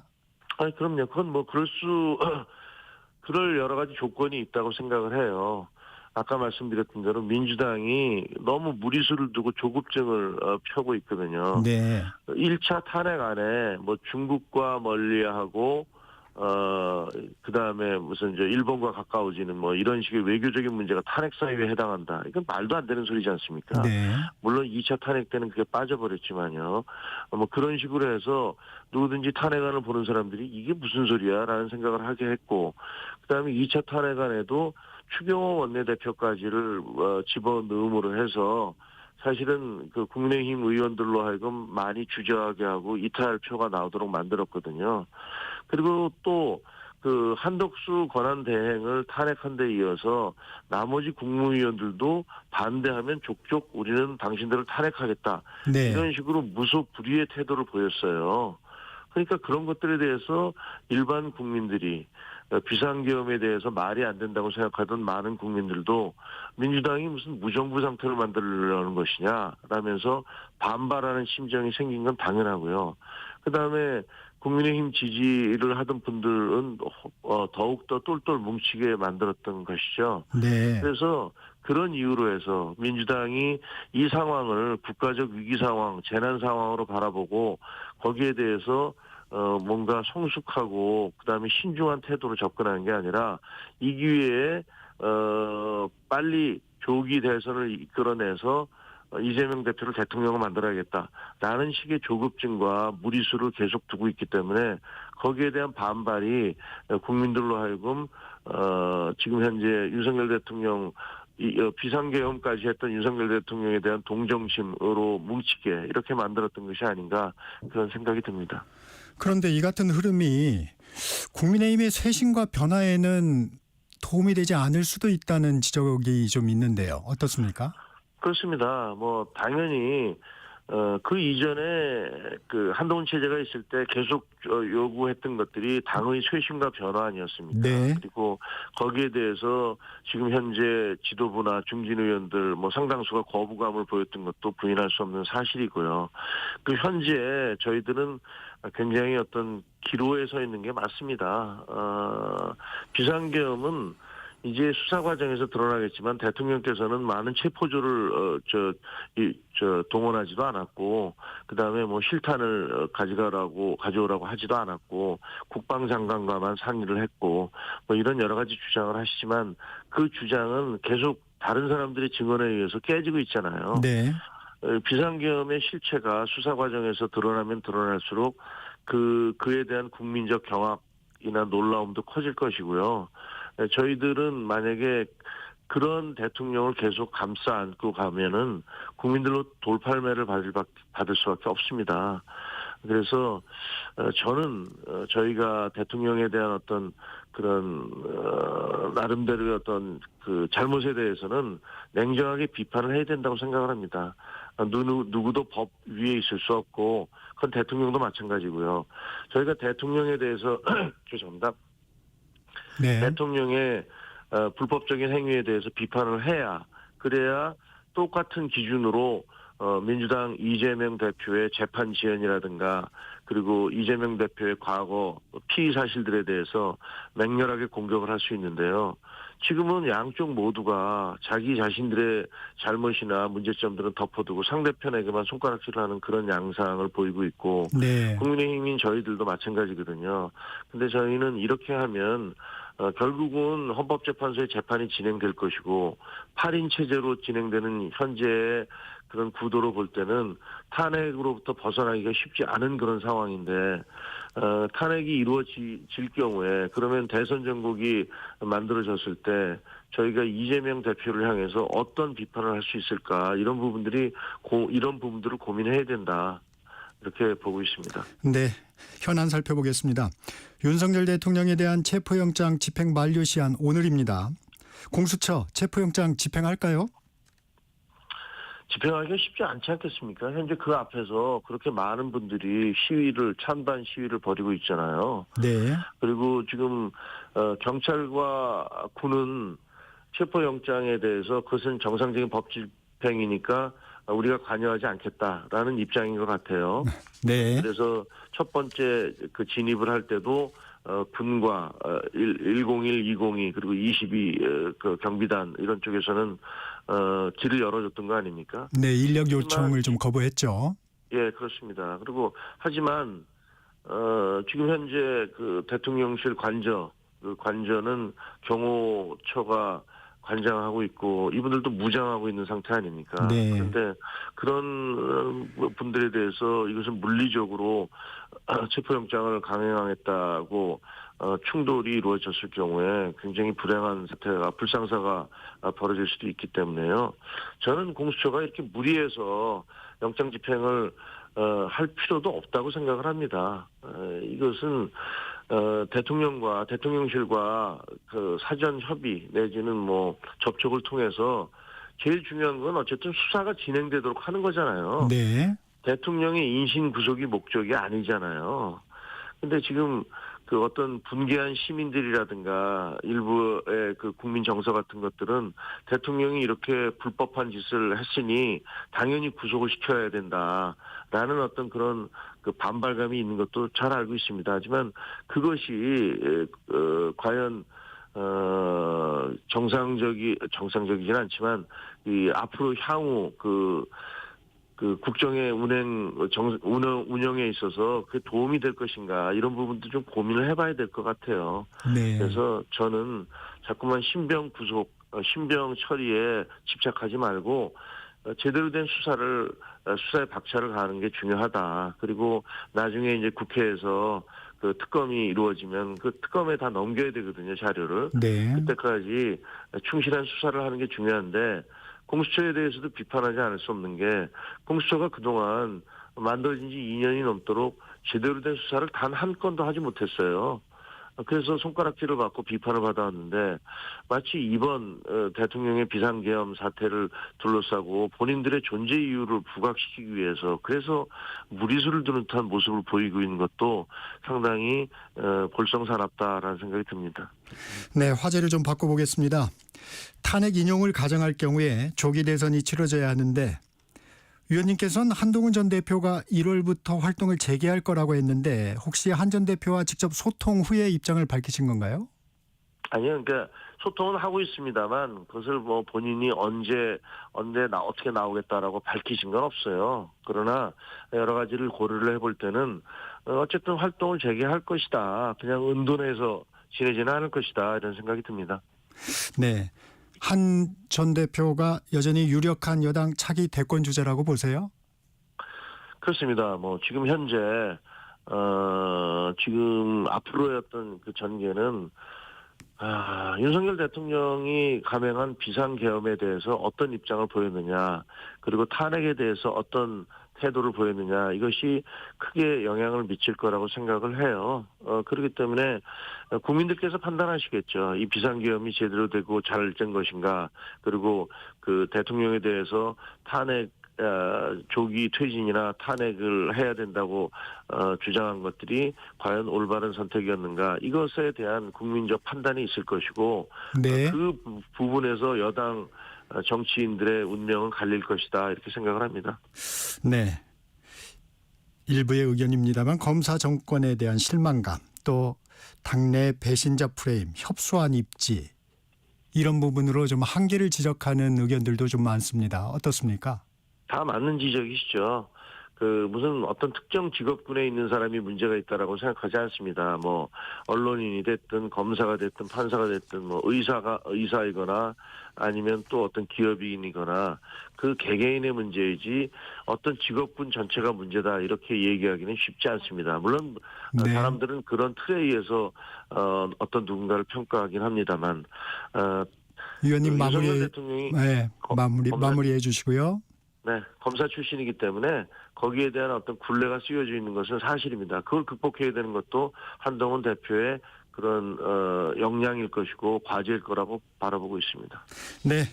아니 그럼요. 그건 뭐 그럴 여러 가지 조건이 있다고 생각을 해요. 아까 말씀드렸던 대로 민주당이 너무 무리수를 두고 조급증을 펴고 있거든요. 네. 1차 탄핵 안에 뭐 중국과 멀리하고 그다음에 무슨 이제 일본과 가까워지는 뭐 이런 식의 외교적인 문제가 탄핵 사유에 해당한다. 이건 말도 안 되는 소리지 않습니까? 네. 물론 2차 탄핵 때는 그게 빠져버렸지만요. 뭐 그런 식으로 해서 누구든지 탄핵안을 보는 사람들이 이게 무슨 소리야라는 생각을 하게 했고 그다음에 2차 탄핵안에도 추경호 원내대표까지를 집어넣음으로 해서 사실은 그 국민의힘 의원들로 하여금 많이 주저하게 하고 이탈표가 나오도록 만들었거든요. 그리고 또 그 한덕수 권한 대행을 탄핵한 데 이어서 나머지 국무위원들도 반대하면 족족 우리는 당신들을 탄핵하겠다. 네. 이런 식으로 무소불위의 태도를 보였어요. 그러니까 그런 것들에 대해서 일반 국민들이 비상계엄에 대해서 말이 안 된다고 생각하던 많은 국민들도 민주당이 무슨 무정부 상태를 만들려는 것이냐 라면서 반발하는 심정이 생긴 건 당연하고요. 그다음에 국민의힘 지지를 하던 분들은 더욱더 똘똘 뭉치게 만들었던 것이죠. 네. 그래서 그런 이유로 해서 민주당이 이 상황을 국가적 위기 상황, 재난 상황으로 바라보고 거기에 대해서 뭔가 성숙하고 그다음에 신중한 태도로 접근하는 게 아니라 이 기회에 빨리 조기 대선을 이끌어내서 이재명 대표를 대통령으로 만들어야겠다라는 식의 조급증과 무리수를 계속 두고 있기 때문에 거기에 대한 반발이 국민들로 하여금 지금 현재 윤석열 대통령 비상계엄까지 했던 윤석열 대통령에 대한 동정심으로 뭉치게 이렇게 만들었던 것이 아닌가 그런 생각이 듭니다. 그런데 이 같은 흐름이 국민의힘의 쇄신과 변화에는 도움이 되지 않을 수도 있다는 지적이 좀 있는데요. 어떻습니까? 그렇습니다. 뭐 당연히 그 이전에 그 한동훈 체제가 있을 때 계속 요구했던 것들이 당의 쇄신과 변화 아니었습니까? 네. 그리고 거기에 대해서 지금 현재 지도부나 중진 의원들 뭐 상당수가 거부감을 보였던 것도 부인할 수 없는 사실이고요. 그 현재 저희들은 굉장히 어떤 기로에 서 있는 게 맞습니다. 비상계엄은 이제 수사 과정에서 드러나겠지만 대통령께서는 많은 체포조를 동원하지도 않았고 그다음에 뭐 실탄을 가져오라고 하지도 않았고 국방장관과만 상의를 했고 뭐 이런 여러 가지 주장을 하시지만 그 주장은 계속 다른 사람들의 증언에 의해서 깨지고 있잖아요. 네. 비상계엄의 실체가 수사 과정에서 드러나면 드러날수록 그에 대한 국민적 경악이나 놀라움도 커질 것이고요. 저희들은 만약에 그런 대통령을 계속 감싸 안고 가면은 국민들로 돌팔매를 받을 수밖에 없습니다. 그래서 저는 저희가 대통령에 대한 어떤 그런 나름대로의 어떤 그 잘못에 대해서는 냉정하게 비판을 해야 된다고 생각을 합니다. 누구도 법 위에 있을 수 없고 그건 대통령도 마찬가지고요. 저희가 대통령에 대해서 죄송합니다. 네. 대통령의 불법적인 행위에 대해서 비판을 해야 그래야 똑같은 기준으로 민주당 이재명 대표의 재판 지연이라든가 그리고 이재명 대표의 과거 피의 사실들에 대해서 맹렬하게 공격을 할 수 있는데요. 지금은 양쪽 모두가 자기 자신들의 잘못이나 문제점들은 덮어두고 상대편에게만 손가락질하는 그런 양상을 보이고 있고 네. 국민의힘인 저희들도 마찬가지거든요. 근데 저희는 이렇게 하면 결국은 헌법재판소의 재판이 진행될 것이고 8인 체제로 진행되는 현재의 그런 구도로 볼 때는 탄핵으로부터 벗어나기가 쉽지 않은 그런 상황인데 탄핵이 이루어질 경우에 그러면 대선 전국이 만들어졌을 때 저희가 이재명 대표를 향해서 어떤 비판을 할 수 있을까 이런 부분들을 고민해야 된다. 이렇게 보고 있습니다. 네, 현안 살펴보겠습니다. 윤석열 대통령에 대한 체포영장 집행 만료 시한 오늘입니다. 공수처 체포영장 집행할까요? 집행하기가 쉽지 않지 않겠습니까? 현재 그 앞에서 그렇게 많은 분들이 찬반 시위를 벌이고 있잖아요. 네. 그리고 지금 경찰과 군은 체포영장에 대해서 그것은 정상적인 법 집행이니까 우리가 관여하지 않겠다라는 입장인 것 같아요. 네. 그래서 첫 번째 그 진입을 할 때도 군과 101, 202 그리고 22 그 경비단 이런 쪽에서는 길을 열어줬던 거 아닙니까? 네, 인력 요청을 좀 거부했죠. 예, 그렇습니다. 그리고 하지만 지금 현재 그 대통령실 그 관저는 경호처가 관장하고 있고 이분들도 무장하고 있는 상태 아닙니까? 네. 그런데 그런 분들에 대해서 이것은 물리적으로 체포영장을 강행하겠다고 충돌이 이루어졌을 경우에 굉장히 불행한 사태가 불상사가 벌어질 수도 있기 때문에요. 저는 공수처가 이렇게 무리해서 영장 집행을 할 필요도 없다고 생각을 합니다. 이것은 대통령과 대통령실과 그 사전 협의 내지는 뭐 접촉을 통해서 제일 중요한 건 어쨌든 수사가 진행되도록 하는 거잖아요. 네. 대통령의 인신 구속이 목적이 아니잖아요. 근데 지금 그 어떤 분개한 시민들이라든가 일부의 그 국민 정서 같은 것들은 대통령이 이렇게 불법한 짓을 했으니 당연히 구속을 시켜야 된다라는 어떤 그런 그 반발감이 있는 것도 잘 알고 있습니다. 하지만 그것이 과연 정상적이진 않지만 이 앞으로 향후 그 국정의 운영에 있어서 그게 도움이 될 것인가 이런 부분도 좀 고민을 해봐야 될 것 같아요. 네. 그래서 저는 자꾸만 신병 처리에 집착하지 말고 제대로 된 수사에 박차를 가하는 게 중요하다. 그리고 나중에 이제 국회에서 그 특검이 이루어지면 그 특검에 다 넘겨야 되거든요, 자료를. 네. 그때까지 충실한 수사를 하는 게 중요한데 공수처에 대해서도 비판하지 않을 수 없는 게 공수처가 그동안 만들어진 지 2년이 넘도록 제대로 된 수사를 단 한 건도 하지 못했어요. 그래서 손가락질을 받고 비판을 받아왔는데 마치 이번 대통령의 비상계엄 사태를 둘러싸고 본인들의 존재 이유를 부각시키기 위해서 그래서 무리수를 두는 듯한 모습을 보이고 있는 것도 상당히 볼썽사납다라는 생각이 듭니다. 네, 화제를 좀 바꿔보겠습니다. 탄핵 인용을 가정할 경우에 조기 대선이 치러져야 하는데 위원님께서는 한동훈 전 대표가 1월부터 활동을 재개할 거라고 했는데 혹시 한 전 대표와 직접 소통 후에 입장을 밝히신 건가요? 아니요, 그러니까 소통은 하고 있습니다만 그것을 뭐 본인이 언제 어떻게 나오겠다라고 밝히신 건 없어요. 그러나 여러 가지를 고려를 해볼 때는 어쨌든 활동을 재개할 것이다. 그냥 은둔해서 지내지는 않을 것이다. 이런 생각이 듭니다. 네. 한 전 대표가 여전히 유력한 여당 차기 대권 주자라고 보세요? 그렇습니다. 뭐 지금 현재 지금 앞으로의 어떤 그 전개는 윤석열 대통령이 감행한 비상계엄에 대해서 어떤 입장을 보였느냐, 그리고 탄핵에 대해서 어떤 태도를 보였느냐, 이것이 크게 영향을 미칠 거라고 생각을 해요. 그렇기 때문에 국민들께서 판단하시겠죠. 이 비상계엄이 제대로 되고 잘 된 것인가, 그리고 그 대통령에 대해서 탄핵 조기 퇴진이나 탄핵을 해야 된다고 주장한 것들이 과연 올바른 선택이었는가, 이것에 대한 국민적 판단이 있을 것이고 네. 그 부분에서 여당 정치인들의 운명은 갈릴 것이다, 이렇게 생각을 합니다. 네. 일부의 의견입니다만 검사 정권에 대한 실망감, 또 당내 배신자 프레임, 협소한 입지, 이런 부분으로 좀 한계를 지적하는 의견들도 좀 많습니다. 어떻습니까? 다 맞는 지적이시죠. 그 무슨 어떤 특정 직업군에 있는 사람이 문제가 있다라고 생각하지 않습니다. 뭐 언론인이 됐든 검사가 됐든 판사가 됐든 뭐 의사이거나 아니면 또 어떤 기업인이거나 그 개개인의 문제이지 어떤 직업군 전체가 문제다 이렇게 얘기하기는 쉽지 않습니다. 물론 네. 사람들은 그런 틀에 의해서 어떤 누군가를 평가하긴 합니다만 위원님 윤석열 마무리 대통령이 네, 마무리해 주시고요. 네, 검사 출신이기 때문에 거기에 대한 어떤 굴레가 씌워져 있는 것은 사실입니다. 그걸 극복해야 되는 것도 한동훈 대표의 그런 역량일 것이고 과제일 거라고 바라보고 있습니다. 네,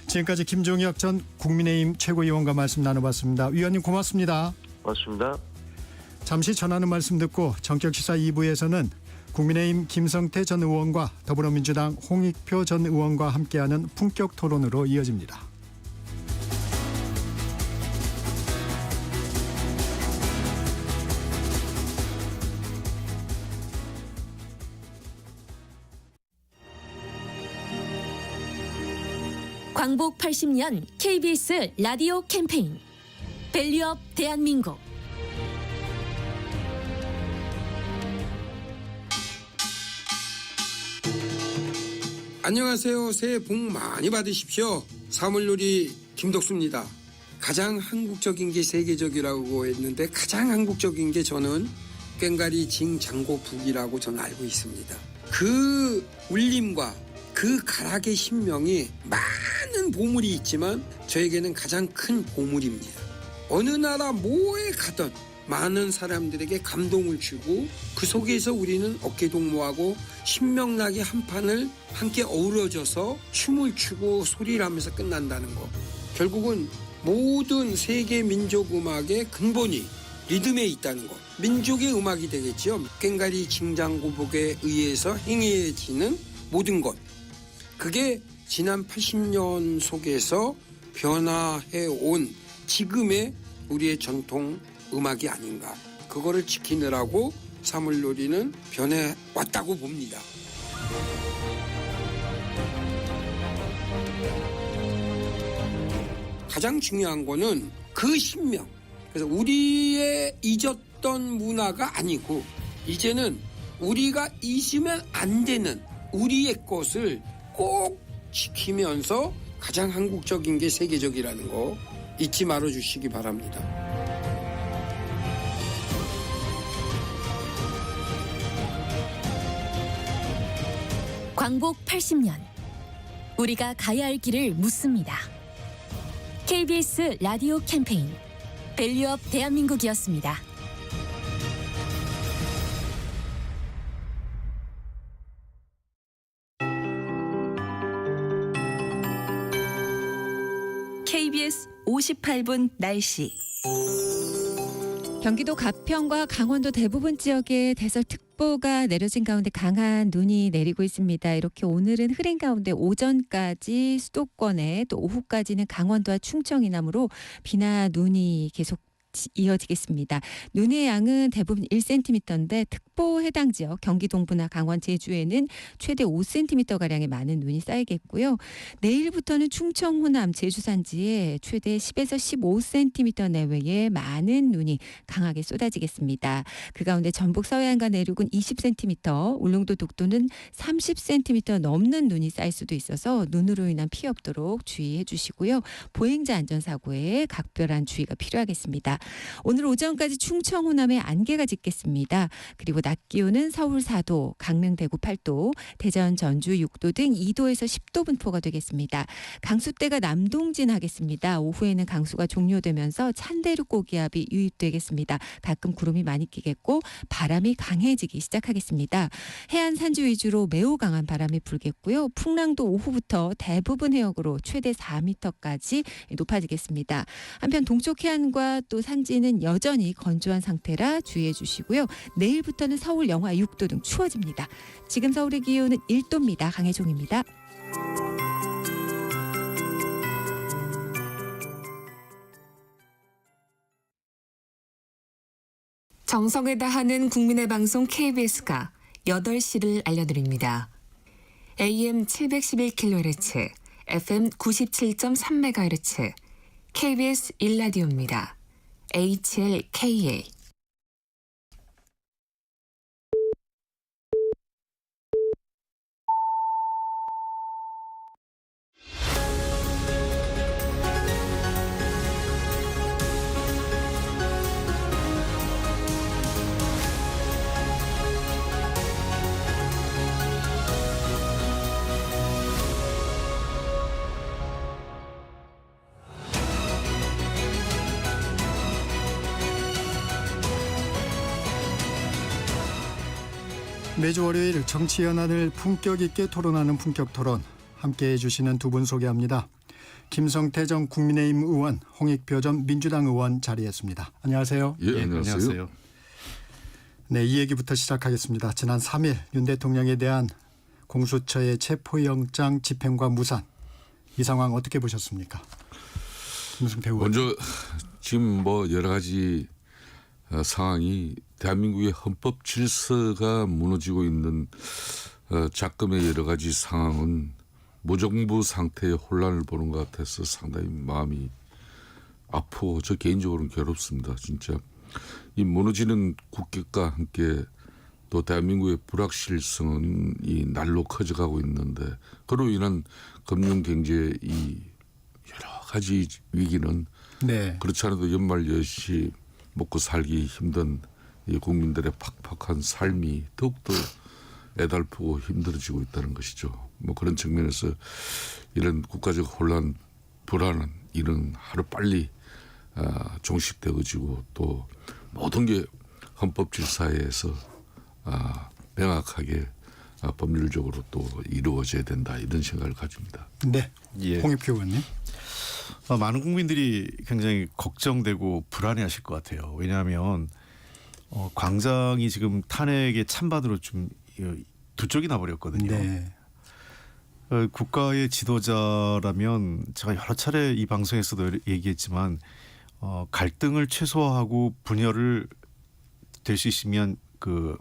지금까지 김종혁 전 국민의힘 최고위원과 말씀 나눠봤습니다. 위원님 고맙습니다. 고맙습니다. 잠시 전하는 말씀 듣고 전격시사 2부에서는 국민의힘 김성태 전 의원과 더불어민주당 홍익표 전 의원과 함께하는 품격 토론으로 이어집니다. 광복 80년 KBS 라디오 캠페인 밸류업 대한민국. 안녕하세요. 새해 복 많이 받으십시오. 사물놀이 김덕수입니다. 가장 한국적인 게 세계적이라고 했는데 가장 한국적인 게 저는 꽹가리 징장고북이라고 저는 알고 있습니다. 그 울림과 그 가락의 신명이 많은 보물이 있지만 저에게는 가장 큰 보물입니다. 어느 나라 뭐에 가든 많은 사람들에게 감동을 주고 그 속에서 우리는 어깨동무하고 신명나게 한 판을 함께 어우러져서 춤을 추고 소리를 하면서 끝난다는 거. 결국은 모든 세계 민족 음악의 근본이 리듬에 있다는 것. 민족의 음악이 되겠죠. 꽹가리 징장고북에 의해서 행해지는 모든 것. 그게 지난 80년 속에서 변화해온 지금의 우리의 전통 음악이 아닌가. 그거를 지키느라고 사물놀이는 변해왔다고 봅니다. 가장 중요한 거는 그 신명. 그래서 우리의 잊었던 문화가 아니고 이제는 우리가 잊으면 안 되는 우리의 것을 꼭 지키면서 가장 한국적인 게 세계적이라는 거 잊지 말아 주시기 바랍니다. 광복 80년. 우리가 가야 할 길을 묻습니다. KBS 라디오 캠페인 밸류업 대한민국이었습니다. KBS 58분 날씨. 경기도 가평과 강원도 대부분 지역에 대설특보가 내려진 가운데 강한 눈이 내리고 있습니다. 이렇게 오늘은 흐린 가운데 오전까지 수도권에 또 오후까지는 강원도와 충청 이남으로 비나 눈이 계속 이어지겠습니다. 눈의 양은 대부분 1cm인데 특보 해당 지역 경기 동부나 강원 제주에는 최대 5cm가량의 많은 눈이 쌓이겠고요. 내일부터는 충청 호남 제주 산지에 최대 10에서 15cm 내외의 많은 눈이 강하게 쏟아지겠습니다. 그 가운데 전북 서해안과 내륙은 20cm, 울릉도 독도는 30cm 넘는 눈이 쌓일 수도 있어서 눈으로 인한 피해 없도록 주의해 주시고요. 보행자 안전사고에 각별한 주의가 필요하겠습니다. 오늘 오전까지 충청 호남에 안개가 짙겠습니다. 그리고 낮 기온은 서울 4도, 강릉 대구 8도, 대전 전주 6도 등 2도에서 10도 분포가 되겠습니다. 강수대가 남동진하겠습니다. 오후에는 강수가 종료되면서 찬대륙 고기압이 유입되겠습니다. 가끔 구름이 많이 끼겠고 바람이 강해지기 시작하겠습니다. 해안 산지 위주로 매우 강한 바람이 불겠고요. 풍랑도 오후부터 대부분 해역으로 최대 4m까지 높아지겠습니다. 한편 동쪽 해안과 또 산지는 여전히 건조한 상태라 주의해 주시고요. 내일부터는 서울 영하 6도 등 추워집니다. 지금 서울의 기온은 1도입니다. 강혜종입니다. 정성을 다하는 국민의 방송 KBS가 8시를 알려드립니다. AM 711kHz, FM 97.3MHz, KBS 1라디오입니다. HLKA 매주 월요일 정치 현안을 품격 있게 토론하는 품격 토론, 함께해 주시는 두 분 소개합니다. 김성태 전 국민의힘 의원, 홍익표 전 민주당 의원 자리했습니다. 안녕하세요. 예, 안녕하세요. 네, 이 얘기부터 시작하겠습니다. 지난 3일 윤 대통령에 대한 공수처의 체포영장 집행과 무산, 이 상황 어떻게 보셨습니까? 김성태 의원. 먼저 지금 뭐 여러 가지 상황이 대한민국의 헌법 질서가 무너지고 있는 작금의 여러 가지 상황은 무정부 상태의 혼란을 보는 것 같아서 상당히 마음이 아프고 저 개인적으로는 괴롭습니다. 진짜 이 무너지는 국격과 함께 또 대한민국의 불확실성은 이 날로 커져가고 있는데 그로 인한 금융 경제 이 여러 가지 위기는 네. 그렇지 않아도 연말 연시 먹고 살기 힘든 이 국민들의 팍팍한 삶이 더욱더 애달프고 힘들어지고 있다는 것이죠. 뭐 그런 측면에서 이런 국가적 혼란, 불안은 이런 하루 빨리 종식되어지고 또 모든 게 헌법 질서에서 명확하게 법률적으로 또 이루어져야 된다 이런 생각을 가집니다. 네, 예. 홍익표 의원님. 많은 국민들이 굉장히 걱정되고 불안해하실 것 같아요. 왜냐하면 광장이 지금 탄핵의 찬반으로 좀 두 쪽이 나버렸거든요. 네. 국가의 지도자라면 제가 여러 차례 이 방송에서도 얘기했지만 갈등을 최소화하고 분열을 될 수 있으면 그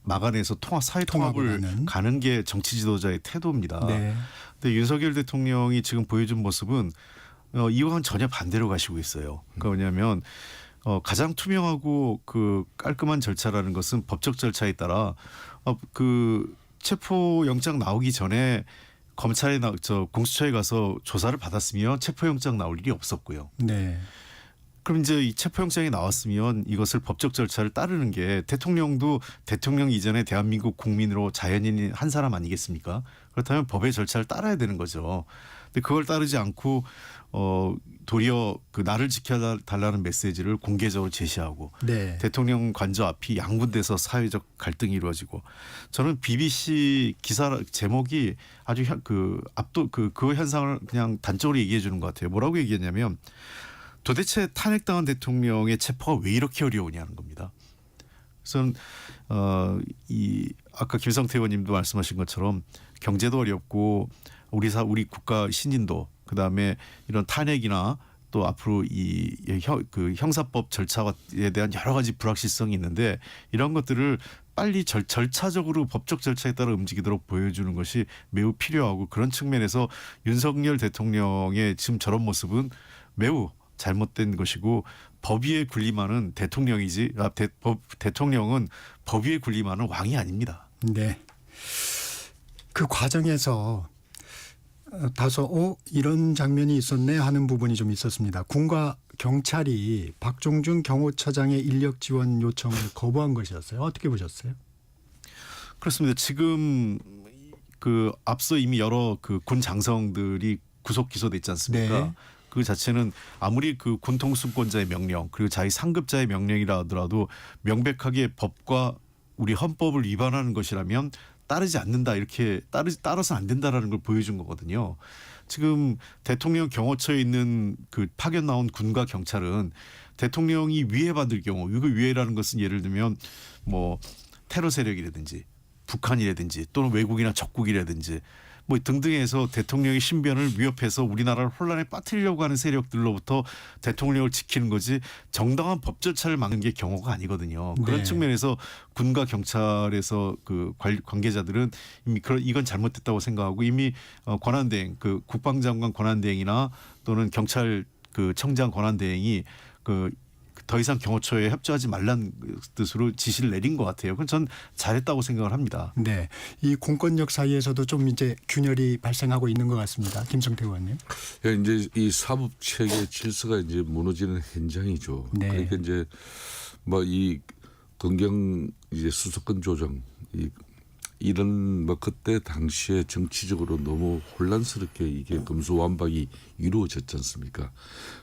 막아내서 사회 통합을 통합을 가는 게 정치 지도자의 태도입니다. 네. 근데 윤석열 대통령이 지금 보여준 모습은 이와는 전혀 반대로 가시고 있어요. 그러니까 뭐냐면 가장 투명하고 그 깔끔한 절차라는 것은 법적 절차에 따라 그 체포 영장 나오기 전에 검찰에 공수처에 가서 조사를 받았으면 체포 영장 나올 일이 없었고요. 네. 그럼 이제 이 체포영장이 나왔으면 이것을 법적 절차를 따르는 게 대통령도 대통령 이전에 대한민국 국민으로 자연인인 한 사람 아니겠습니까? 그렇다면 법의 절차를 따라야 되는 거죠. 근데 그걸 따르지 않고 도리어 그 나를 지켜달라는 메시지를 공개적으로 제시하고 네. 대통령 관저 앞이 양분돼서 사회적 갈등이 이루어지고 저는 BBC 기사 제목이 아주 그 현상을 그냥 단적으로 얘기해 주는 것 같아요. 뭐라고 얘기했냐면 도대체 탄핵당한 대통령의 체포가 왜 이렇게 어려우냐는 겁니다. 그래서 아까 김성태 의원님도 말씀하신 것처럼 경제도 어렵고 우리 국가 신인도 그다음에 이런 탄핵이나 또 앞으로 그 형사법 절차에 대한 여러 가지 불확실성이 있는데 이런 것들을 빨리 절차적으로 법적 절차에 따라 움직이도록 보여주는 것이 매우 필요하고 그런 측면에서 윤석열 대통령의 지금 저런 모습은 매우 잘못된 것이고 법 위에 군림하는 대통령이지 대통령은 법 위에 군림하는 왕이 아닙니다. 네. 그 과정에서 다소 이런 장면이 있었네 하는 부분이 좀 있었습니다. 군과 경찰이 박종준 경호처장의 인력 지원 요청을 거부한 것이었어요. 어떻게 보셨어요? 그렇습니다. 지금 그 앞서 이미 여러 그 군 장성들이 구속 기소됐지 않습니까? 네. 그 자체는 아무리 그 군통수권자의 명령 그리고 자기 상급자의 명령이라 하더라도 명백하게 법과 우리 헌법을 위반하는 것이라면 따르지 않는다 이렇게 따라서 안 된다라는 걸 보여준 거거든요. 지금 대통령 경호처에 있는 그 파견 나온 군과 경찰은 대통령이 위해받을 경우 이거 위해라는 것은 예를 들면 뭐 테러 세력이라든지 북한이라든지 또는 외국이나 적국이라든지 뭐 등등해서 대통령의 신변을 위협해서 우리나라를 혼란에 빠뜨리려고 하는 세력들로부터 대통령을 지키는 거지 정당한 법 절차를 막는 게 경호가 아니거든요. 그런 네. 측면에서 군과 경찰에서 그 관계자들은 이미 이건 잘못됐다고 생각하고 이미 권한대행 그 국방장관 권한대행이나 또는 경찰 그 청장 권한대행이 더 이상 경호처에 협조하지 말라는 뜻으로 지시를 내린 것 같아요. 그건 전 잘했다고 생각을 합니다. 네, 이 공권력 사이에서도 좀 이제 균열이 발생하고 있는 것 같습니다. 김성태 의원님. 예, 이제 이 사법 체계 질서가 이제 무너지는 현장이죠. 네. 그러니까 이제 뭐 이 검경 이제 수사권 조정 이런 뭐 그때 당시에 정치적으로 너무 혼란스럽게 이게 검수완박이 이루어졌지 않습니까?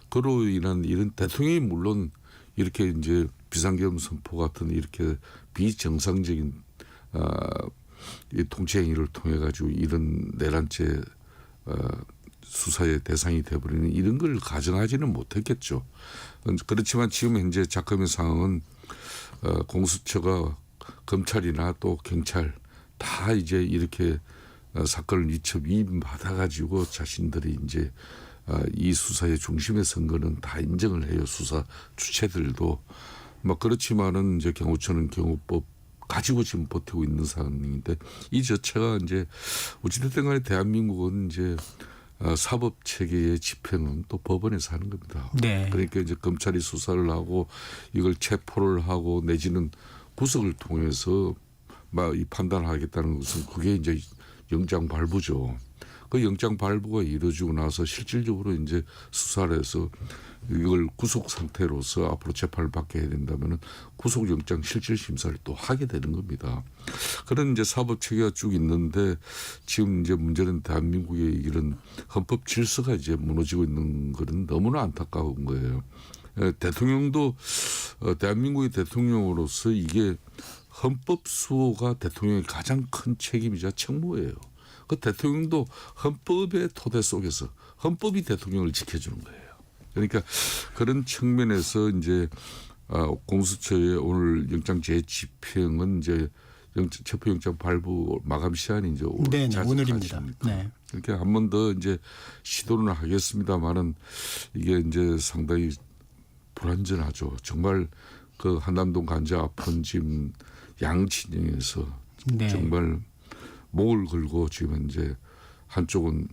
그로 인한 이런 대통령이 물론 이렇게 이제 비상계엄 선포 같은 이렇게 비정상적인 이 통치 행위를 통해 가지고 이런 내란죄 수사의 대상이 돼버리는 이런 걸 가정하지는 못했겠죠. 그렇지만 지금 현재 작금의 상황은 공수처가 검찰이나 또 경찰 다 이제 이렇게 사건을 위임받아 가지고 자신들이 이제 이 수사의 중심에 선 거는 다 인정을 해요. 수사 주체들도. 뭐 그렇지만은 이제 경호처는 경호법 가지고 지금 버티고 있는 상황인데 이 자체가 이제 어찌됐든 간에 대한민국은 이제 사법 체계의 집행은 또 법원에서 하는 겁니다. 네. 그러니까 이제 검찰이 수사를 하고 이걸 체포를 하고 내지는 구속을 통해서 막 이 판단하겠다는 것은 그게 이제 영장 발부죠. 그 영장 발부가 이루어지고 나서 실질적으로 이제 수사를 해서 이걸 구속 상태로서 앞으로 재판을 받게 해야 된다면은 구속영장 실질 심사를 또 하게 되는 겁니다. 그런 이제 사법 체계가 쭉 있는데 지금 이제 문제는 대한민국의 이런 헌법 질서가 이제 무너지고 있는 것은 너무나 안타까운 거예요. 대통령도 대한민국의 대통령으로서 이게 헌법 수호가 대통령의 가장 큰 책임이자 책무예요. 그 대통령도 헌법의 토대 속에서 헌법이 대통령을 지켜주는 거예요. 그러니까 그런 측면에서 이제 공수처의 오늘 영장 재집행은 이제 체포영장 발부 마감 시한이 이제 오늘입니다. 네. 그러니까 한 번 더 이제 시도는 하겠습니다만은 이게 이제 상당히 불안전하죠. 정말 그 한남동 간자 아펀짐 양 진영에서 네. 정말 목을 걸고 지금 이제 한쪽은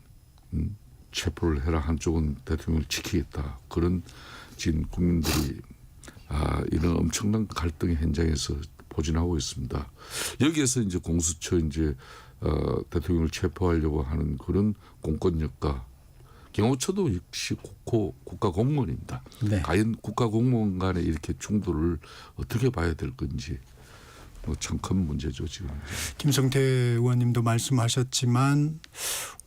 체포를 해라, 한쪽은 대통령을 지키겠다. 그런 지금 국민들이 이런 엄청난 갈등의 현장에서 포진하고 있습니다. 여기에서 이제 공수처 이제 대통령을 체포하려고 하는 그런 공권력과 경호처도 역시 국가 공무원입니다. 네. 과연 국가 공무원 간에 이렇게 충돌을 어떻게 봐야 될 건지 참 큰 문제죠 지금. 김성태 의원님도 말씀하셨지만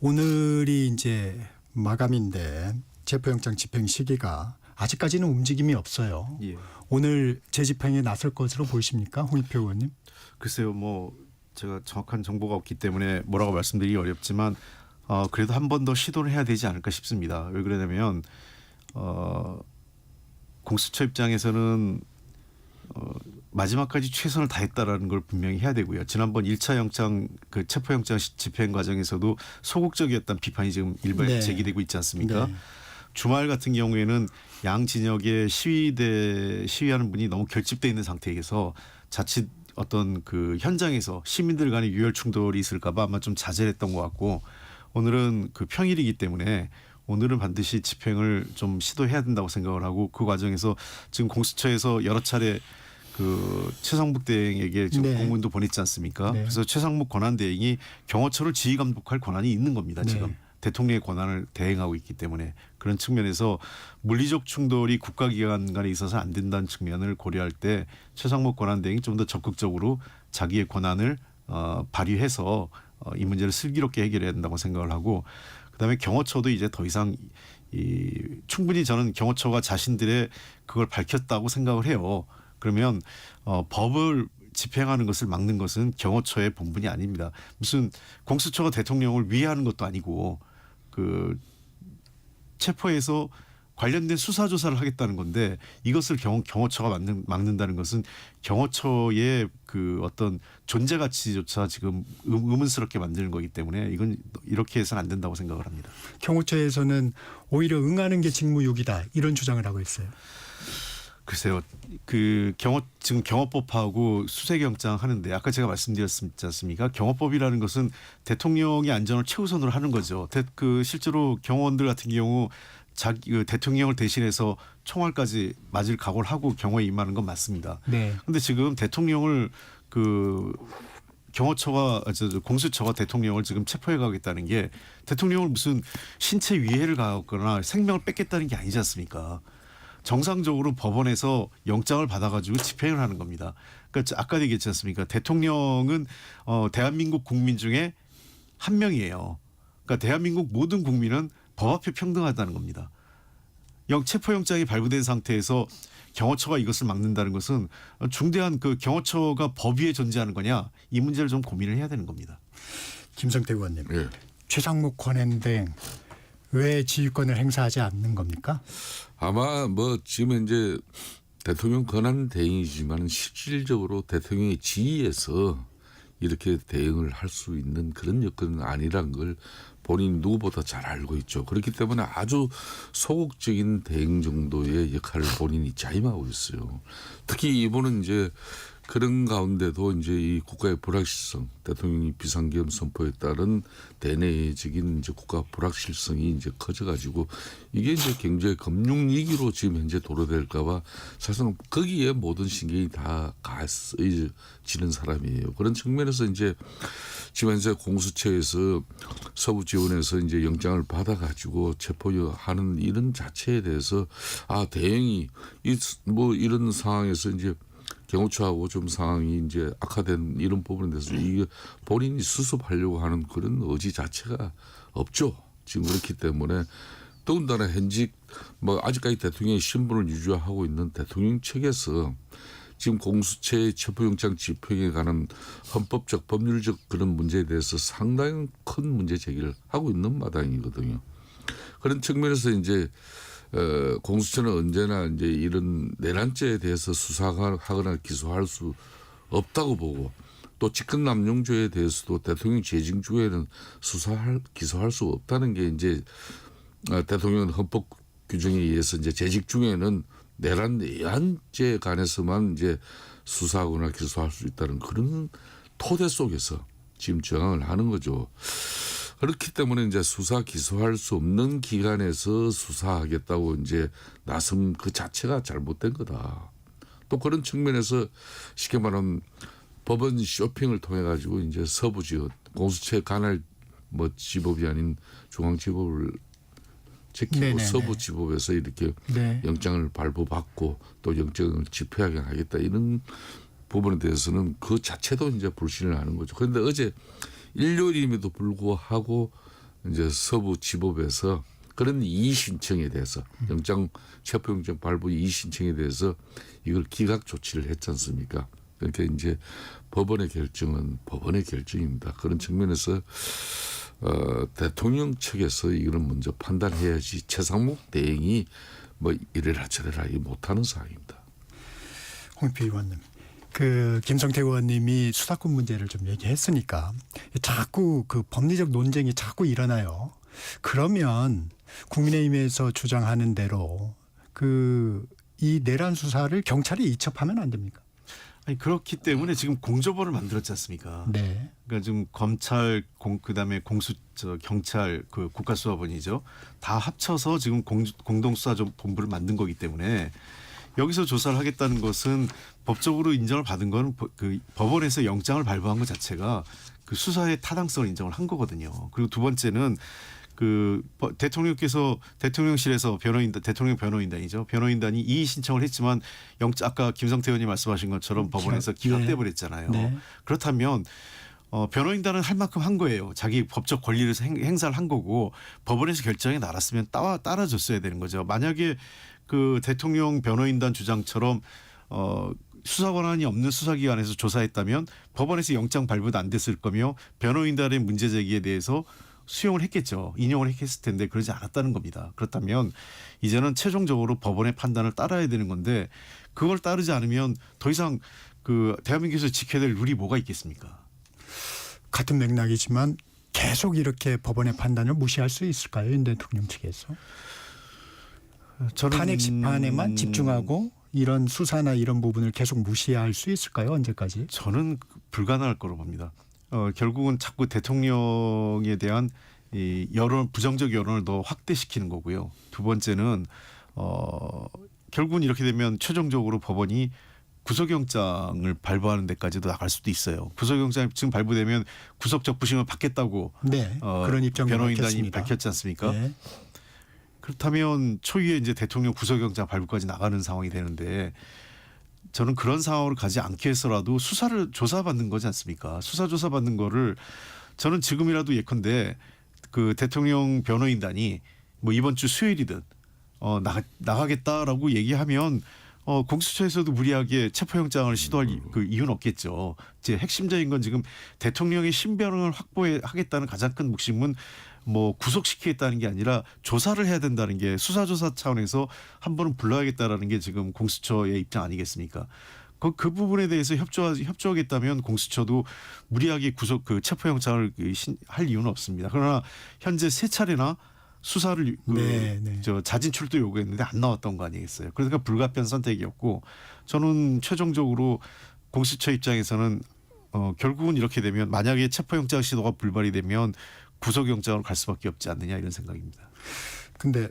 오늘이 이제 마감인데 체포영장 집행 시기가 아직까지는 움직임이 없어요. 예. 오늘 재집행에 나설 것으로 보이십니까, 홍익표 의원님? 글쎄요, 뭐 제가 정확한 정보가 없기 때문에 뭐라고 말씀드리기 어렵지만 그래도 한 번 더 시도를 해야 되지 않을까 싶습니다. 왜 그러냐면 공수처 입장에서는 마지막까지 최선을 다했다라는 걸 분명히 해야 되고요. 지난번 1차 영장 그 체포영장 집행 과정에서도 소극적이었다는 비판이 지금 일부에 제기되고 있지 않습니까? 네. 주말 같은 경우에는 양 진영의 시위하는 분이 너무 결집돼 있는 상태에서 자칫 어떤 그 현장에서 시민들 간의 유혈 충돌이 있을까봐 아마 좀 자제했던 것 같고 오늘은 그 평일이기 때문에 오늘은 반드시 집행을 좀 시도해야 된다고 생각을 하고 그 과정에서 지금 공수처에서 여러 차례 그 최상목 대행에게 지금 공문도 보냈지 않습니까? 네. 그래서 최상목 권한 대행이 경호처를 지휘 감독할 권한이 있는 겁니다. 지금 네. 대통령의 권한을 대행하고 있기 때문에 그런 측면에서 물리적 충돌이 국가기관 간에 있어서 안 된다는 측면을 고려할 때 최상목 권한 대행이 좀 더 적극적으로 자기의 권한을 발휘해서 이 문제를 슬기롭게 해결해야 된다고 생각을 하고 그다음에 경호처도 이제 더 이상 충분히 저는 경호처가 자신들의 그걸 밝혔다고 생각을 해요. 그러면 법을 집행하는 것을 막는 것은 경호처의 본분이 아닙니다. 무슨 공수처가 대통령을 위해하는 것도 아니고 그 체포해서 관련된 수사 조사를 하겠다는 건데 이것을 경호처가 막는다는 것은 경호처의 그 어떤 존재 가치조차 지금 의문스럽게 만드는 거기 때문에 이건 이렇게 해서는 안 된다고 생각을 합니다. 경호처에서는 오히려 응하는 게 직무유기다 이런 주장을 하고 있어요. 글쎄요, 그 지금 경호법하고 수색영장 하는데 아까 제가 말씀드렸지 않습니까? 경호법이라는 것은 대통령의 안전을 최우선으로 하는 거죠. 그 실제로 경호원들 같은 경우 자기 대통령을 대신해서 총알까지 맞을 각오를 하고 경호에 임하는 건 맞습니다. 네. 그런데 지금 대통령을 그 공수처가 대통령을 지금 체포해 가겠다는 게 대통령을 무슨 신체 위해를 가거나 생명을 뺏겠다는 게 아니지 않습니까? 정상적으로 법원에서 영장을 받아가지고 집행을 하는 겁니다. 그러니까 아까 얘기했지 않습니까? 대통령은 대한민국 국민 중에 한 명이에요. 그러니까 대한민국 모든 국민은 법 앞에 평등하다는 겁니다. 체포영장이 발부된 상태에서 경호처가 이것을 막는다는 것은 중대한 그 경호처가 법 위에 존재하는 거냐 이 문제를 좀 고민을 해야 되는 겁니다. 김성태 의원님, 예. 최상목 권한대행 왜 지휘권을 행사하지 않는 겁니까? 아마 뭐 지금 현재 대통령 권한 대행이지만 실질적으로 대통령의 지휘에서 이렇게 대응을 할 수 있는 그런 여건은 아니란 걸 본인이 누구보다 잘 알고 있죠. 그렇기 때문에 아주 소극적인 대응 정도의 역할을 본인이 자임하고 있어요. 특히 이번은 이제 그런 가운데도 이제 이 국가의 불확실성, 대통령이 비상계엄 선포에 따른 대내적인 이제 국가 불확실성이 이제 커져가지고 이게 이제 경제 금융 위기로 지금 현재 도래될까봐 사실은 거기에 모든 신경이 다 쓰여지는 사람이에요. 그런 측면에서 이제 지금 현재 공수처에서 서부 지원에서 이제 영장을 받아가지고 체포하는 이런 자체에 대해서 대응이 뭐 이런 상황에서 이제 경호처하고 좀 상황이 이제 악화된 이런 부분에 대해서 이게 본인이 수습하려고 하는 그런 의지 자체가 없죠. 지금 그렇기 때문에 더군다나 현직 뭐 아직까지 대통령의 신분을 유지하고 있는 대통령 측에서 지금 공수처의 체포영장 집행에 관한 헌법적 법률적 그런 문제에 대해서 상당히 큰 문제 제기를 하고 있는 마당이거든요. 그런 측면에서 이제 공수처는 언제나 이제 이런 내란죄에 대해서 수사하거나 기소할 수 없다고 보고 또 직권남용죄에 대해서도 대통령 재직 중에는 기소할 수 없다는 게 이제 대통령 헌법 규정에 의해서 이제 재직 중에는 내란죄에 관해서만 이제 수사하거나 기소할 수 있다는 그런 토대 속에서 지금 정황을 하는 거죠. 그렇기 때문에 이제 수사 기소할 수 없는 기관에서 수사하겠다고 이제 나선 그 자체가 잘못된 거다. 또 그런 측면에서 쉽게 말하면 법원 쇼핑을 통해 가지고 이제 서부 지원 공수처 관할 뭐 지법이 아닌 중앙지법을 제끼고 네네네. 서부 지법에서 이렇게 네. 영장을 발부받고 또 영장을 집행하게 하겠다 이런 부분에 대해서는 그 자체도 이제 불신을 하는 거죠. 그런데 어제 일요일임에도 불구하고 이제 서부 지법에서 그런 이의 신청에 대해서 영장 체포영장 발부 이의 신청에 대해서 이걸 기각 조치를 했지 않습니까? 그러니까 이제 법원의 결정은 법원의 결정입니다. 그런 측면에서 대통령 측에서 이거는 먼저 판단해야지 최상목 대행이 뭐 이래라 저래라 못하는 사항입니다. 홍익표 의원님, 그 김성태 의원님이 수사권 문제를 좀 얘기했으니까 자꾸 그 법리적 논쟁이 자꾸 일어나요. 그러면 국민의힘에서 주장하는 대로 그 이 내란 수사를 경찰이 이첩하면 안 됩니까? 아니 그렇기 때문에 지금 공조보를 만들었지 않습니까? 네. 그러니까 지금 검찰 그다음에 경찰 그 국가수사본이죠. 다 합쳐서 지금 공동수사본부를 만든 거기 때문에 여기서 조사를 하겠다는 것은 법적으로 인정을 받은 건 그 법원에서 영장을 발부한 것 자체가 그 수사의 타당성을 인정을 한 거거든요. 그리고 두 번째는 그 대통령께서 대통령실에서 대통령 변호인단이죠. 변호인단이 이의 신청을 했지만 아까 김성태 의원이 말씀하신 것처럼 법원에서 기각돼 버렸잖아요. 네. 그렇다면 변호인단은 할 만큼 한 거예요. 자기 법적 권리를 행사를 한 거고 법원에서 결정이 나왔으면 따라줬어야 되는 거죠. 만약에 그 대통령 변호인단 주장처럼 수사 권한이 없는 수사기관에서 조사했다면 법원에서 영장 발부도 안 됐을 거며 변호인단의 문제 제기에 대해서 수용을 했겠죠. 인용을 했을 텐데 그러지 않았다는 겁니다. 그렇다면 이제는 최종적으로 법원의 판단을 따라야 되는 건데 그걸 따르지 않으면 더 이상 그 대한민국에서 지켜야 될 룰이 뭐가 있겠습니까? 같은 맥락이지만 계속 이렇게 법원의 판단을 무시할 수 있을까요? 윤 대통령 측에서? 저는 탄핵 심판에만 집중하고 이런 수사나 이런 부분을 계속 무시할 수 있을까요? 언제까지? 저는 불가능할 거로 봅니다. 결국은 자꾸 대통령에 대한 이 부정적 여론을 더 확대시키는 거고요. 두 번째는 결국은 이렇게 되면 최종적으로 법원이 구속영장을 발부하는 데까지도 나갈 수도 있어요. 구속영장이 지금 발부되면 구속적 부심을 받겠다고 네, 그런 입장을 변호인단이 밝혔지 않습니까? 네. 그렇다면 초유에 이제 대통령 구속영장 발부까지 나가는 상황이 되는데 저는 그런 상황으로 가지 않게 해서라도 수사를 조사받는 거지 않습니까? 수사 조사받는 거를 저는 지금이라도 예컨대 그 대통령 변호인단이 뭐 이번 주 수요일이든 나가겠다라고 얘기하면 공수처에서도 무리하게 체포영장을 시도할 그 이유는 없겠죠. 이제 핵심적인 건 지금 대통령의 신변을 확보하겠다는 가장 큰 묵심은 뭐 구속시키겠다는 게 아니라 조사를 해야 된다는 게 수사조사 차원에서 한 번은 불러야겠다라는 게 지금 공수처의 입장 아니겠습니까? 그 부분에 대해서 협조하겠다면 공수처도 무리하게 체포영장을 할 이유는 없습니다. 그러나 현재 3차례나 수사를 자진 출두 요구했는데 안 나왔던 거 아니겠어요? 그러니까 불가피한 선택이었고 저는 최종적으로 공수처 입장에서는 결국은 이렇게 되면 만약에 체포영장 시도가 불발이 되면 구속영장으로 갈 수밖에 없지 않느냐 이런 생각입니다. 근데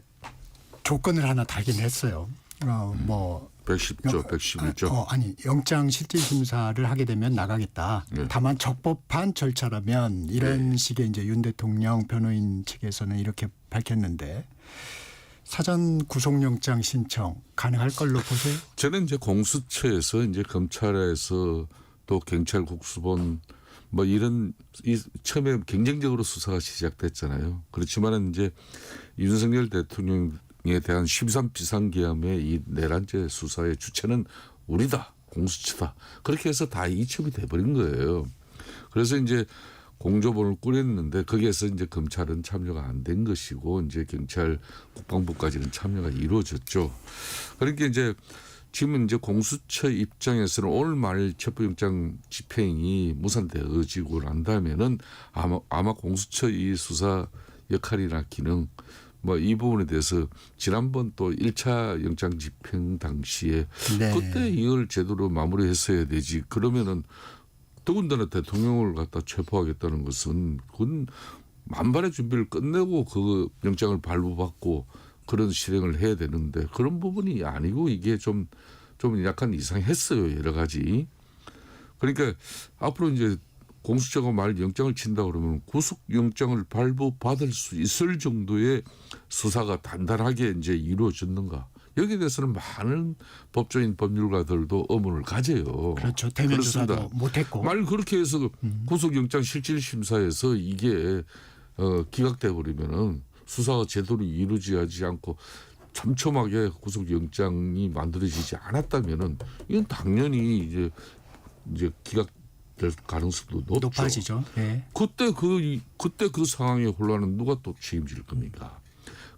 조건을 하나 달긴 했어요. 110조, 111조. 아니 영장 실질 심사를 하게 되면 나가겠다. 네. 다만 적법한 절차라면 이런 식의 이제 윤 대통령 변호인 측에서는 이렇게 밝혔는데 사전 구속영장 신청 가능할 걸로 보세요? 저는 이제 공수처에서 이제 검찰에서 또 경찰 국수본 뭐 이런 처음에 경쟁적으로 수사가 시작됐잖아요. 그렇지만은 이제 윤석열 대통령에 대한 13 비상계엄의 이 내란죄 수사의 주체는 우리다, 공수처다. 그렇게 해서 다 이첩이 돼버린 거예요. 그래서 이제 공조본을 꾸렸는데 거기에서 이제 검찰은 참여가 안 된 것이고 이제 경찰 국방부까지는 참여가 이루어졌죠. 그러니까 이제 지금 이제 공수처 입장에서는 오늘 말 체포영장 집행이 무산되어지고 난다면은 아마 공수처 이 수사 역할이나 기능 뭐 이 부분에 대해서 지난번 또 1차 영장 집행 당시에 그때 이걸 제대로 마무리했어야 되지. 그러면은 더군다나 대통령을 갖다 체포하겠다는 것은 그건 만반의 준비를 끝내고 그 영장을 발부받고 그런 실행을 해야 되는데 그런 부분이 아니고 이게 좀 약간 이상했어요. 여러 가지. 그러니까 앞으로 이제 공수처가 만약 영장을 친다 그러면 구속영장을 발부받을 수 있을 정도의 수사가 단단하게 이제 이루어졌는가. 여기에 대해서는 많은 법조인 법률가들도 의문을 가져요. 그렇죠. 대면 조사도 못했고. 말 그렇게 해서 구속영장 실질심사에서 이게 기각돼 버리면은 수사가 제대로 이루어지지 않고 촘촘하게 구속영장이 만들어지지 않았다면은 이건 당연히 이제 기각될 가능성도 높아지죠. 네. 그때 그 상황의 혼란은 누가 또 책임질 겁니까?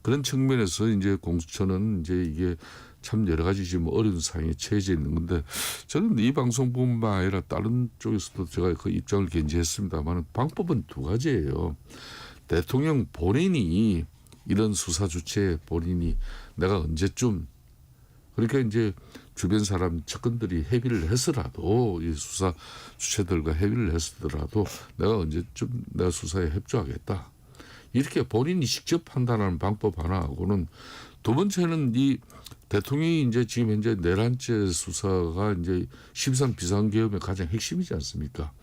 그런 측면에서 이제 공수처는 이제 이게 참 여러 가지 지금 어려운 상황에 처해져 있는 건데 저는 이 방송뿐만 아니라 다른 쪽에서도 제가 그 입장을 견지했습니다만 방법은 2가지예요. 대통령 본인이 이런 수사 주체에 본인이 내가 언제쯤 그러니까 이제 주변 사람 측근들이 협의를 해서라도 이 수사 주체들과 협의를 했더라도 내가 언제쯤 내가 수사에 협조하겠다. 이렇게 본인이 직접 판단하는 방법 하나하고는 두 번째는 이 대통령이 이제 지금 현재 내란죄 수사가 이제 13 비상계엄의 가장 핵심이지 않습니까?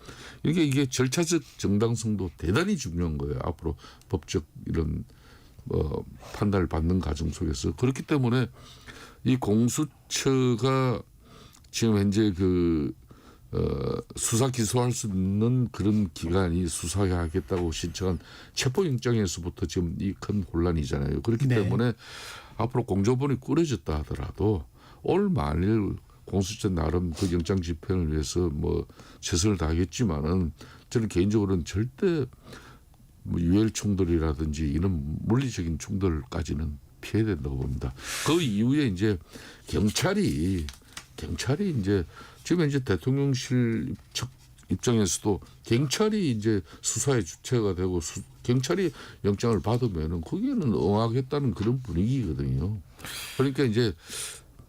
그러니까 이게 절차적 정당성도 대단히 중요한 거예요. 앞으로 법적 이런 판단을 받는 과정 속에서 그렇기 때문에 이 공수처가 지금 현재 수사 기소할 수 있는 그런 기관이 수사하겠다고 신청한 체포영장에서부터 지금 이 큰 혼란이잖아요. 그렇기 때문에 앞으로 공조본이 꾸려졌다 하더라도 올 만일 공수처 나름 그 영장 집행을 위해서 뭐 최선을 다하겠지만은 저는 개인적으로는 절대 뭐 유혈 충돌이라든지 이런 물리적인 충돌까지는 피해야 된다고 봅니다. 그 이후에 이제 경찰이 이제 지금 이제 대통령실 측 입장에서도 경찰이 이제 수사의 주체가 되고 경찰이 영장을 받으면은 거기에는 응하겠다는 그런 분위기거든요. 그러니까 이제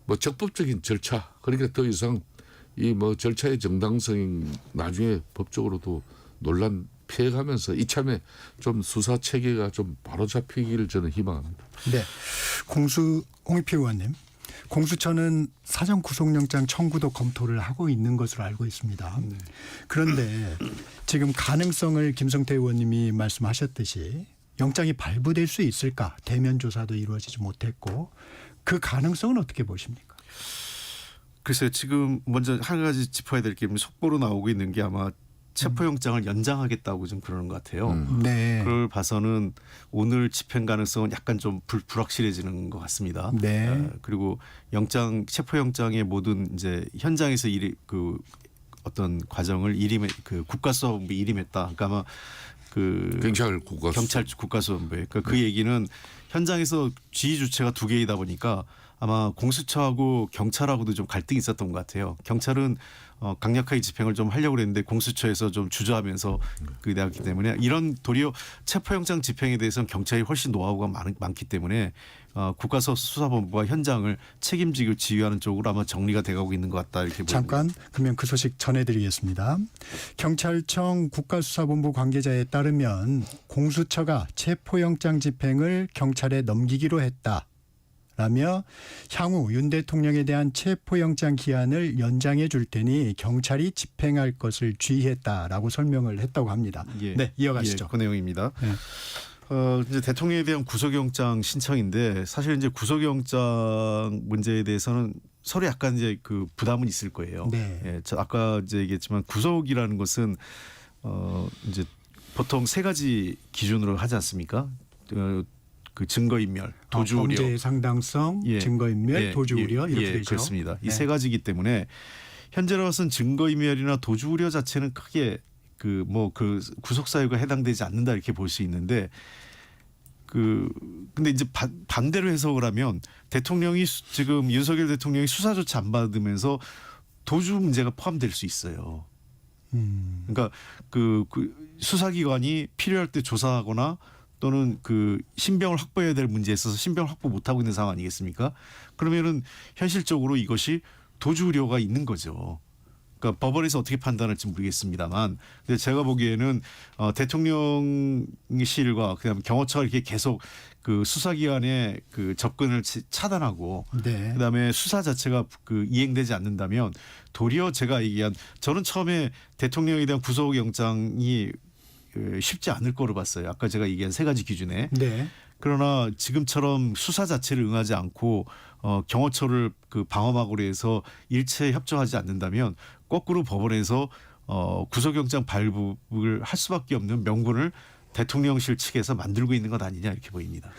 뭐 적법적인 절차 그러니까 더 이상 이 뭐 절차의 정당성이 나중에 법적으로도 논란 피해가면서 이참에 좀 수사 체계가 좀 바로잡히기를 저는 희망합니다. 네, 홍익표 의원님. 공수처는 사전 구속영장 청구도 검토를 하고 있는 것으로 알고 있습니다. 그런데 지금 가능성을 김성태 의원님이 말씀하셨듯이 영장이 발부될 수 있을까? 대면 조사도 이루어지지 못했고 그 가능성은 어떻게 보십니까? 글쎄요. 지금 먼저 한 가지 짚어야 될 게 속보로 나오고 있는 게 아마 체포영장을 연장하겠다고 좀 그러는 것 같아요. 네. 그걸 봐서는 오늘 집행 가능성은 약간 좀 불확실해지는 것 같습니다. 네. 그리고 체포영장의 모든 이제 현장에서 어떤 과정을 그 국가수사본부에 일임했다. 그러니까 아마 경찰 국가수사본부에 그 얘기는 현장에서 지휘 주체가 2개이다 보니까 아마 공수처하고 경찰하고도 좀 갈등이 있었던 것 같아요. 경찰은 강력하게 집행을 좀 하려고 그랬는데 공수처에서 좀 주저하면서 나왔기 때문에 이런 도리어 체포영장 집행에 대해서는 경찰이 훨씬 노하우가 많기 때문에 국가수사본부가 현장을 책임지고 지휘하는 쪽으로 아마 정리가 돼가고 있는 것 같다 이렇게 보입니다. 잠깐 그러면 그 소식 전해드리겠습니다. 경찰청 국가수사본부 관계자에 따르면 공수처가 체포영장 집행을 경찰에 넘기기로 했다. 라며 향후 윤 대통령에 대한 체포영장 기한을 연장해 줄 테니 경찰이 집행할 것을 지휘했다라고 설명을 했다고 합니다. 예. 네, 이어가시죠. 그 내용입니다. 네. 이제 대통령에 대한 구속영장 신청인데 사실 이제 구속영장 문제에 대해서는 서로 약간 이제 그 부담은 있을 거예요. 네. 예, 저 아까 이제 얘기했지만 구속이라는 것은 이제 보통 3가지 기준으로 하지 않습니까? 그 증거인멸, 도주우려, 범죄의 상당성, 증거인멸, 도주우려 이렇게 되죠. 그렇습니다. 이 네. 3가지이기 때문에 현재로서는 증거인멸이나 도주우려 자체는 크게 그 구속 사유가 해당되지 않는다 이렇게 볼 수 있는데 근데 이제 반대로 해석을 하면 대통령이 지금 윤석열 대통령이 수사조차 안 받으면서 도주 문제가 포함될 수 있어요. 그러니까 그 수사기관이 필요할 때 조사하거나 또는 신병을 확보해야 될 문제에 있어서 신병을 확보 못하고 있는 상황 아니겠습니까? 그러면은 현실적으로 이것이 도주 우려가 있는 거죠. 그러니까 법원에서 어떻게 판단할지 모르겠습니다만, 근데 제가 보기에는 대통령실과 그다음에 경호처가 이렇게 계속 그 수사기관의 그 접근을 차단하고, 네. 그다음에 수사 자체가 이행되지 않는다면 도리어 제가 얘기한 저는 처음에 대통령에 대한 구속영장이 쉽지 않을 거로 봤어요. 아까 제가 얘기한 3가지 기준에. 네. 그러나 지금처럼 수사 자체를 응하지 않고 경호처를 방어막으로 해서 일체 협조하지 않는다면 거꾸로 법원에서 구속영장 발부를 할 수밖에 없는 명분을 대통령실 측에서 만들고 있는 것 아니냐 이렇게 보입니다.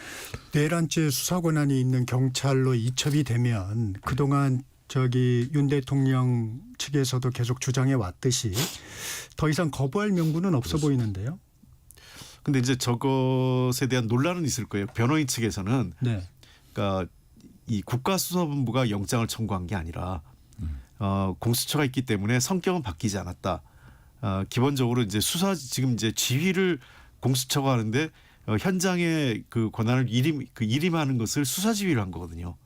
내란죄 수사 권한이 있는 경찰로 이첩이 되면 그동안 윤 대통령 측에서도 계속 주장해 왔듯이 더 이상 거부할 명분은 없어 보이는데요. 근데 이제 저것에 대한 논란은 있을 거예요. 변호인 측에서는 네. 그러니까 이 국가수사본부가 영장을 청구한 게 아니라 공수처가 있기 때문에 성격은 바뀌지 않았다. 기본적으로 이제 지금 이제 지휘를 공수처가 하는데 현장의 그 권한을 일임하는 것을 수사 지휘를 한 거거든요.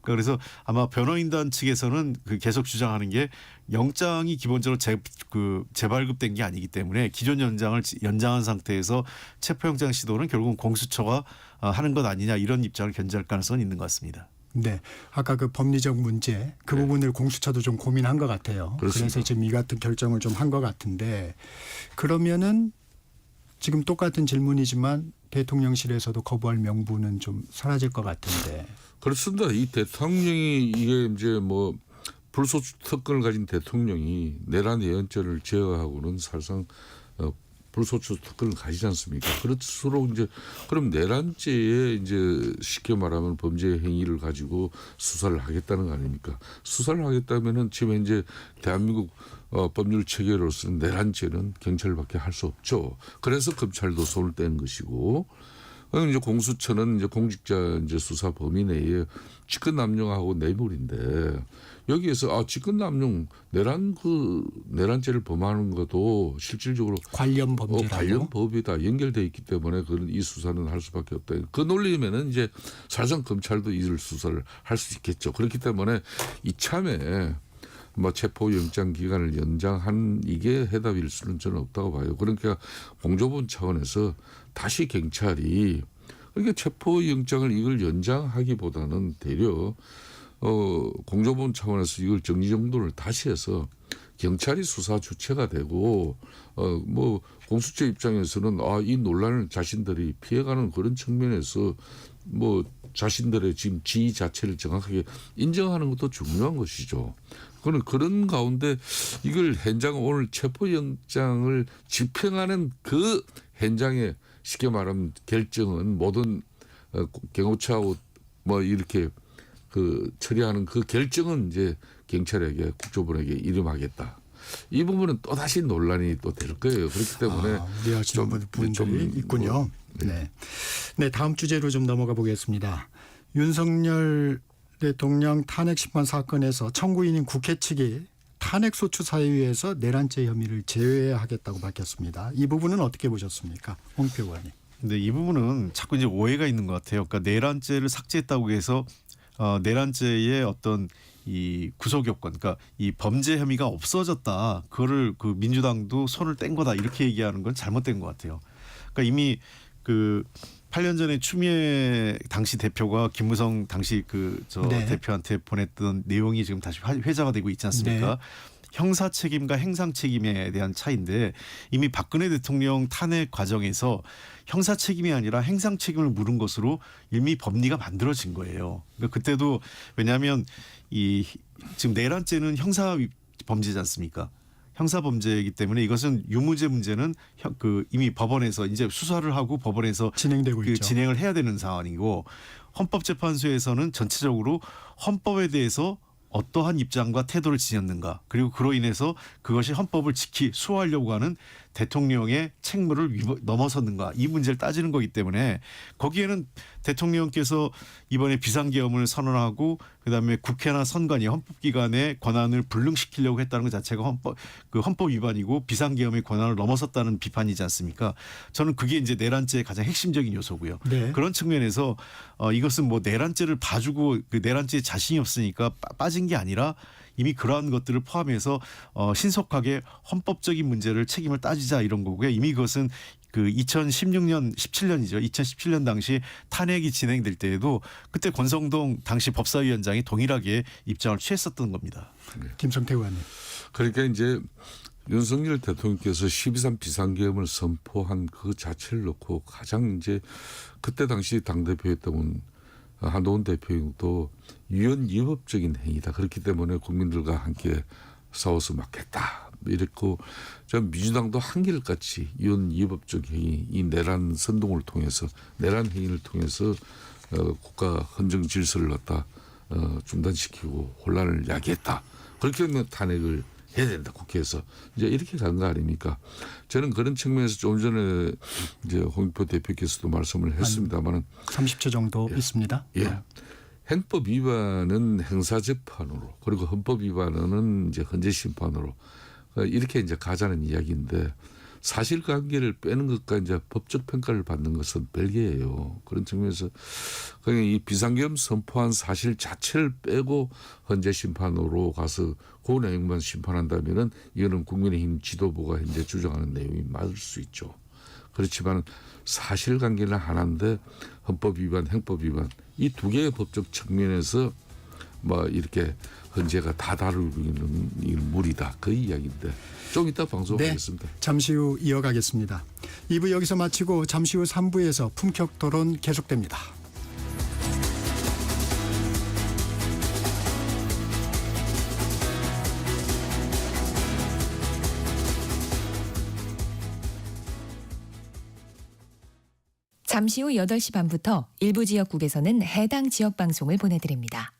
그래서 아마 변호인단 측에서는 계속 주장하는 게 영장이 기본적으로 재발급된 게 아니기 때문에 기존 연장을 연장한 상태에서 체포영장 시도는 결국은 공수처가 하는 것 아니냐 이런 입장을 견지할 가능성은 있는 것 같습니다. 네, 아까 그 법리적 문제 그 부분을 공수처도 좀 고민한 것 같아요. 그렇습니다. 그래서 지금 이 같은 결정을 좀 한 것 같은데 그러면은 지금 똑같은 질문이지만 대통령실에서도 거부할 명분은 좀 사라질 것 같은데. 그렇습니다. 이 대통령이 이게 이제 불소추 특권을 가진 대통령이 내란 예언죄를 제어하고는 사실상 불소추 특권을 가지지 않습니까? 그럴수록 이제 그럼 내란죄에 이제 쉽게 말하면 범죄 행위를 가지고 수사를 하겠다는 거 아닙니까? 수사를 하겠다면은 지금 현재 대한민국 법률 체계로서는 내란죄는 경찰밖에 할 수 없죠. 그래서 검찰도 손을 뗀 것이고. 이제 공수처는 이제 공직자 이제 수사 범위 내에 직권남용하고 뇌물인데 여기에서 직권남용 내란죄를 범하는 것도 실질적으로 관련 범죄라고. 관련 법이다 연결돼 있기 때문에 이 수사는 할 수밖에 없다. 그 논리면은 이제 사실상 검찰도 이를 수사를 할 수 있겠죠. 그렇기 때문에 이참에 체포영장 기간을 연장한 이게 해답일 수는 저는 없다고 봐요. 그러니까 공조본 차원에서 다시 경찰이 그러니까 체포영장을 이걸 연장하기보다는 되려 공조본 차원에서 이걸 정리정돈을 다시 해서 경찰이 수사 주체가 되고 공수처 입장에서는 이 논란을 자신들이 피해가는 그런 측면에서 자신들의 지금 지위 자체를 정확하게 인정하는 것도 중요한 것이죠. 그런 가운데 이걸 현장 오늘 체포영장을 집행하는 그 현장에 쉽게 말하면 결정은 모든 경호처하고 뭐 이렇게 그 처리하는 그 결정은 이제 경찰에게 국조본에게 이름하겠다. 이 부분은 또 다시 논란이 또 될 거예요. 그렇기 때문에 우려하시는 분들이 있군요. 네. 네, 다음 주제로 좀 넘어가 보겠습니다. 윤석열 대통령 탄핵 심판 사건에서 청구인인 국회 측이 탄핵소추 사유에서 내란죄 혐의를 제외하겠다고 밝혔습니다. 이 부분은 어떻게 보셨습니까, 홍표 의원님? 근데 이 부분은 자꾸 이제 오해가 있는 것 같아요. 그러니까 내란죄를 삭제했다고 해서 내란죄의 어떤 이 구속 요건, 그러니까 이 범죄 혐의가 없어졌다. 그거를 그 민주당도 손을 뗀 거다 이렇게 얘기하는 건 잘못된 것 같아요. 그러니까 이미 그 8년 전에 추미애 당시 대표가 김무성 당시 네. 대표한테 보냈던 내용이 지금 다시 회자가 되고 있지 않습니까? 네. 형사 책임과 행상 책임에 대한 차이인데 이미 박근혜 대통령 탄핵 과정에서 형사 책임이 아니라 행상 책임을 물은 것으로 이미 법리가 만들어진 거예요. 그러니까 그때도 왜냐하면 이 지금 내란죄는 형사 범죄지 않습니까? 형사 범죄이기 때문에 이것은 유무죄 문제는 이미 법원에서 이제 수사를 하고 법원에서 진행되고 있죠. 진행을 해야 되는 상황이고 헌법재판소에서는 전체적으로 헌법에 대해서 어떠한 입장과 태도를 지녔는가 그리고 그로 인해서 그것이 헌법을 수호하려고 하는 대통령의 책무를 넘어섰는가 이 문제를 따지는 거기 때문에 거기에는 대통령께서 이번에 비상계엄을 선언하고 그다음에 국회나 선관위 헌법기관의 권한을 불능시키려고 했다는 것 자체가 헌법 위반이고 비상계엄의 권한을 넘어섰다는 비판이지 않습니까? 저는 그게 이제 내란죄의 가장 핵심적인 요소고요. 네. 그런 측면에서 이것은 뭐 내란죄를 봐주고 그 내란죄에 자신이 없으니까 빠진 게 아니라 이미 그러한 것들을 포함해서 신속하게 헌법적인 문제를 책임을 따지자 이런 거고요. 이미 그것은 그 2016년 17년이죠. 2017년 당시 탄핵이 진행될 때에도 그때 권성동 당시 법사위원장이 동일하게 입장을 취했었던 겁니다. 김성태 의원님. 그러니까 이제 윤석열 대통령께서 12.3 비상계엄을 선포한 그 자체를 놓고 가장 이제 그때 당시 당대표였던 한동훈 대표도 위헌위법적인 행위다. 그렇기 때문에 국민들과 함께 싸워서 막겠다. 이랬고 전 민주당도 한결같이 위헌위법적 행위, 이 내란 선동을 통해서 내란 행위를 통해서 국가 헌정 질서를 갖다 중단시키고 혼란을 야기했다. 그렇게 하면 탄핵을 해야 된다 국회에서 이제 이렇게 간 거 아닙니까? 저는 그런 측면에서 좀 전에 이제 홍익표 대표께서도 말씀을 했습니다만은 30초 정도 있습니다. 예. 행법 위반은 행사 재판으로 그리고 헌법 위반은 이제 헌재 심판으로 이렇게 이제 가자는 이야기인데 사실관계를 빼는 것과 이제 법적 평가를 받는 것은 별개예요. 그런 측면에서 그냥 이 비상계엄 선포한 사실 자체를 빼고 헌재 심판으로 가서 그 내용만 심판한다면은 이거는 국민의힘 지도부가 현재 주장하는 내용이 맞을 수 있죠. 그렇지만 사실관계는 하나인데 헌법 위반, 행법 위반 이 두 개의 법적 측면에서 뭐 이렇게 헌재가 다 다루고 있는 무리다 그 이야기인데 좀 이따 방송하겠습니다. 네, 잠시 후 이어가겠습니다. 2부 여기서 마치고 잠시 후 3부에서 품격 토론 계속됩니다. 잠시 후 8시 반부터 일부 지역국에서는 해당 지역 방송을 보내드립니다.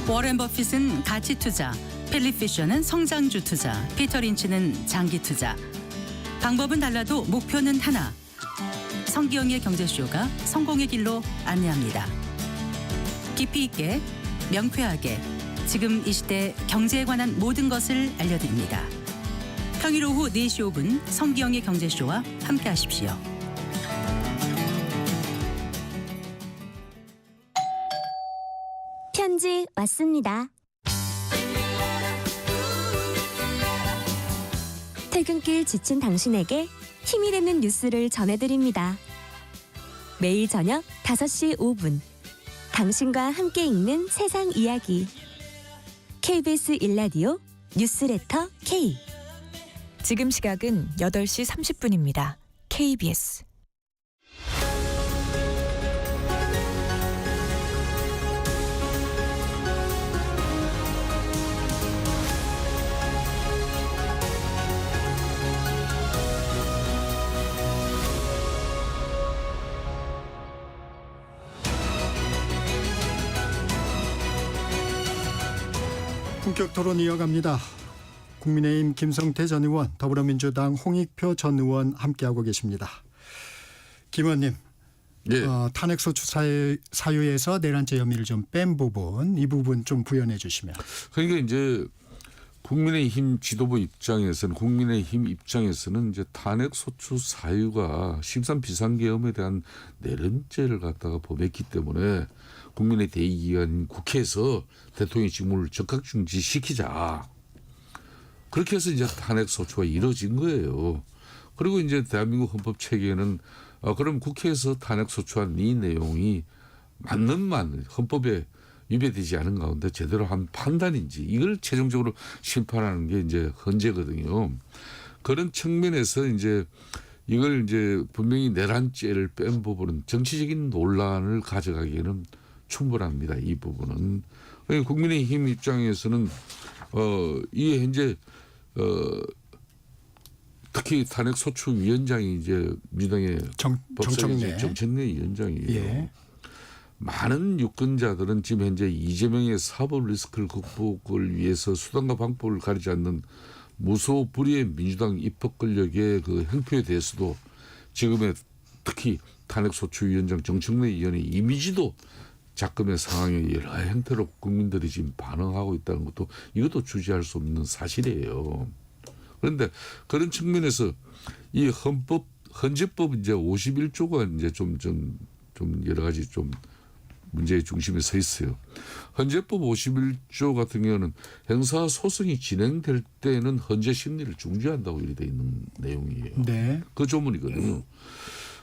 워렌 버핏은 가치 투자, 필립 피셔는 성장주 투자, 피터 린치는 장기 투자. 방법은 달라도 목표는 하나. 성기영의 경제쇼가 성공의 길로 안내합니다. 깊이 있게, 명쾌하게, 지금 이 시대 경제에 관한 모든 것을 알려드립니다. 평일 오후 4시 5분 성기영의 경제쇼와 함께하십시오. 편지 왔습니다. 퇴근길 지친 당신에게 힘이 되는 뉴스를 전해드립니다. 매일 저녁 5시 5분 당신과 함께 읽는 세상 이야기 KBS 1라디오 뉴스레터 K 지금 시각은 8시 30분입니다. KBS 본격 토론 이어갑니다. 국민의힘 김성태 전 의원, 더불어민주당 홍익표 전 의원 함께하고 계십니다. 김 의원님, 예. 탄핵소추 사유에서 내란죄 혐의를 좀 뺀 부분, 이 부분 좀 부연해 주시면. 그러니까 이제 국민의힘 지도부 국민의힘 입장에서는 이제 탄핵소추 사유가 13 비상계엄에 대한 내란죄를 갖다가 범했기 때문에 국민의 대의기관인 국회에서 대통령 직무를 적극 중지시키자. 그렇게 해서 이제 탄핵소추가 이루어진 거예요. 그리고 이제 대한민국 헌법 체계는 그럼 국회에서 탄핵소추한 이 내용이 맞는 헌법에 위배되지 않은 가운데 제대로 한 판단인지 이걸 최종적으로 심판하는 게 이제 헌재거든요. 그런 측면에서 이제 이걸 이제 분명히 내란죄를 뺀 부분은 정치적인 논란을 가져가기에는 충분합니다. 이 부분은. 국민의힘 입장에서는 이 현재 특히 탄핵소추위원장이 이제 민주당의 정청래 위원장이에요. 예. 많은 유권자들은 지금 현재 이재명의 사법 리스크를 극복을 위해서 수단과 방법을 가리지 않는 무소불위의 민주당 입법 권력의 그 행포에 대해서도 지금의 특히 탄핵소추위원장 정청래 의원의 이미지도 작금의 상황에 여러 형태로 국민들이 지금 반응하고 있다는 것도 이것도 주지할 수 없는 사실이에요. 그런데 그런 측면에서 이 헌재법 이제 51조가 이제 좀 여러 가지 좀 문제의 중심에 서 있어요. 헌재법 51조 같은 경우는 형사 소송이 진행될 때는 헌재 심리를 중지한다고 이렇게 돼 있는 내용이에요. 네. 그 조문이거든요.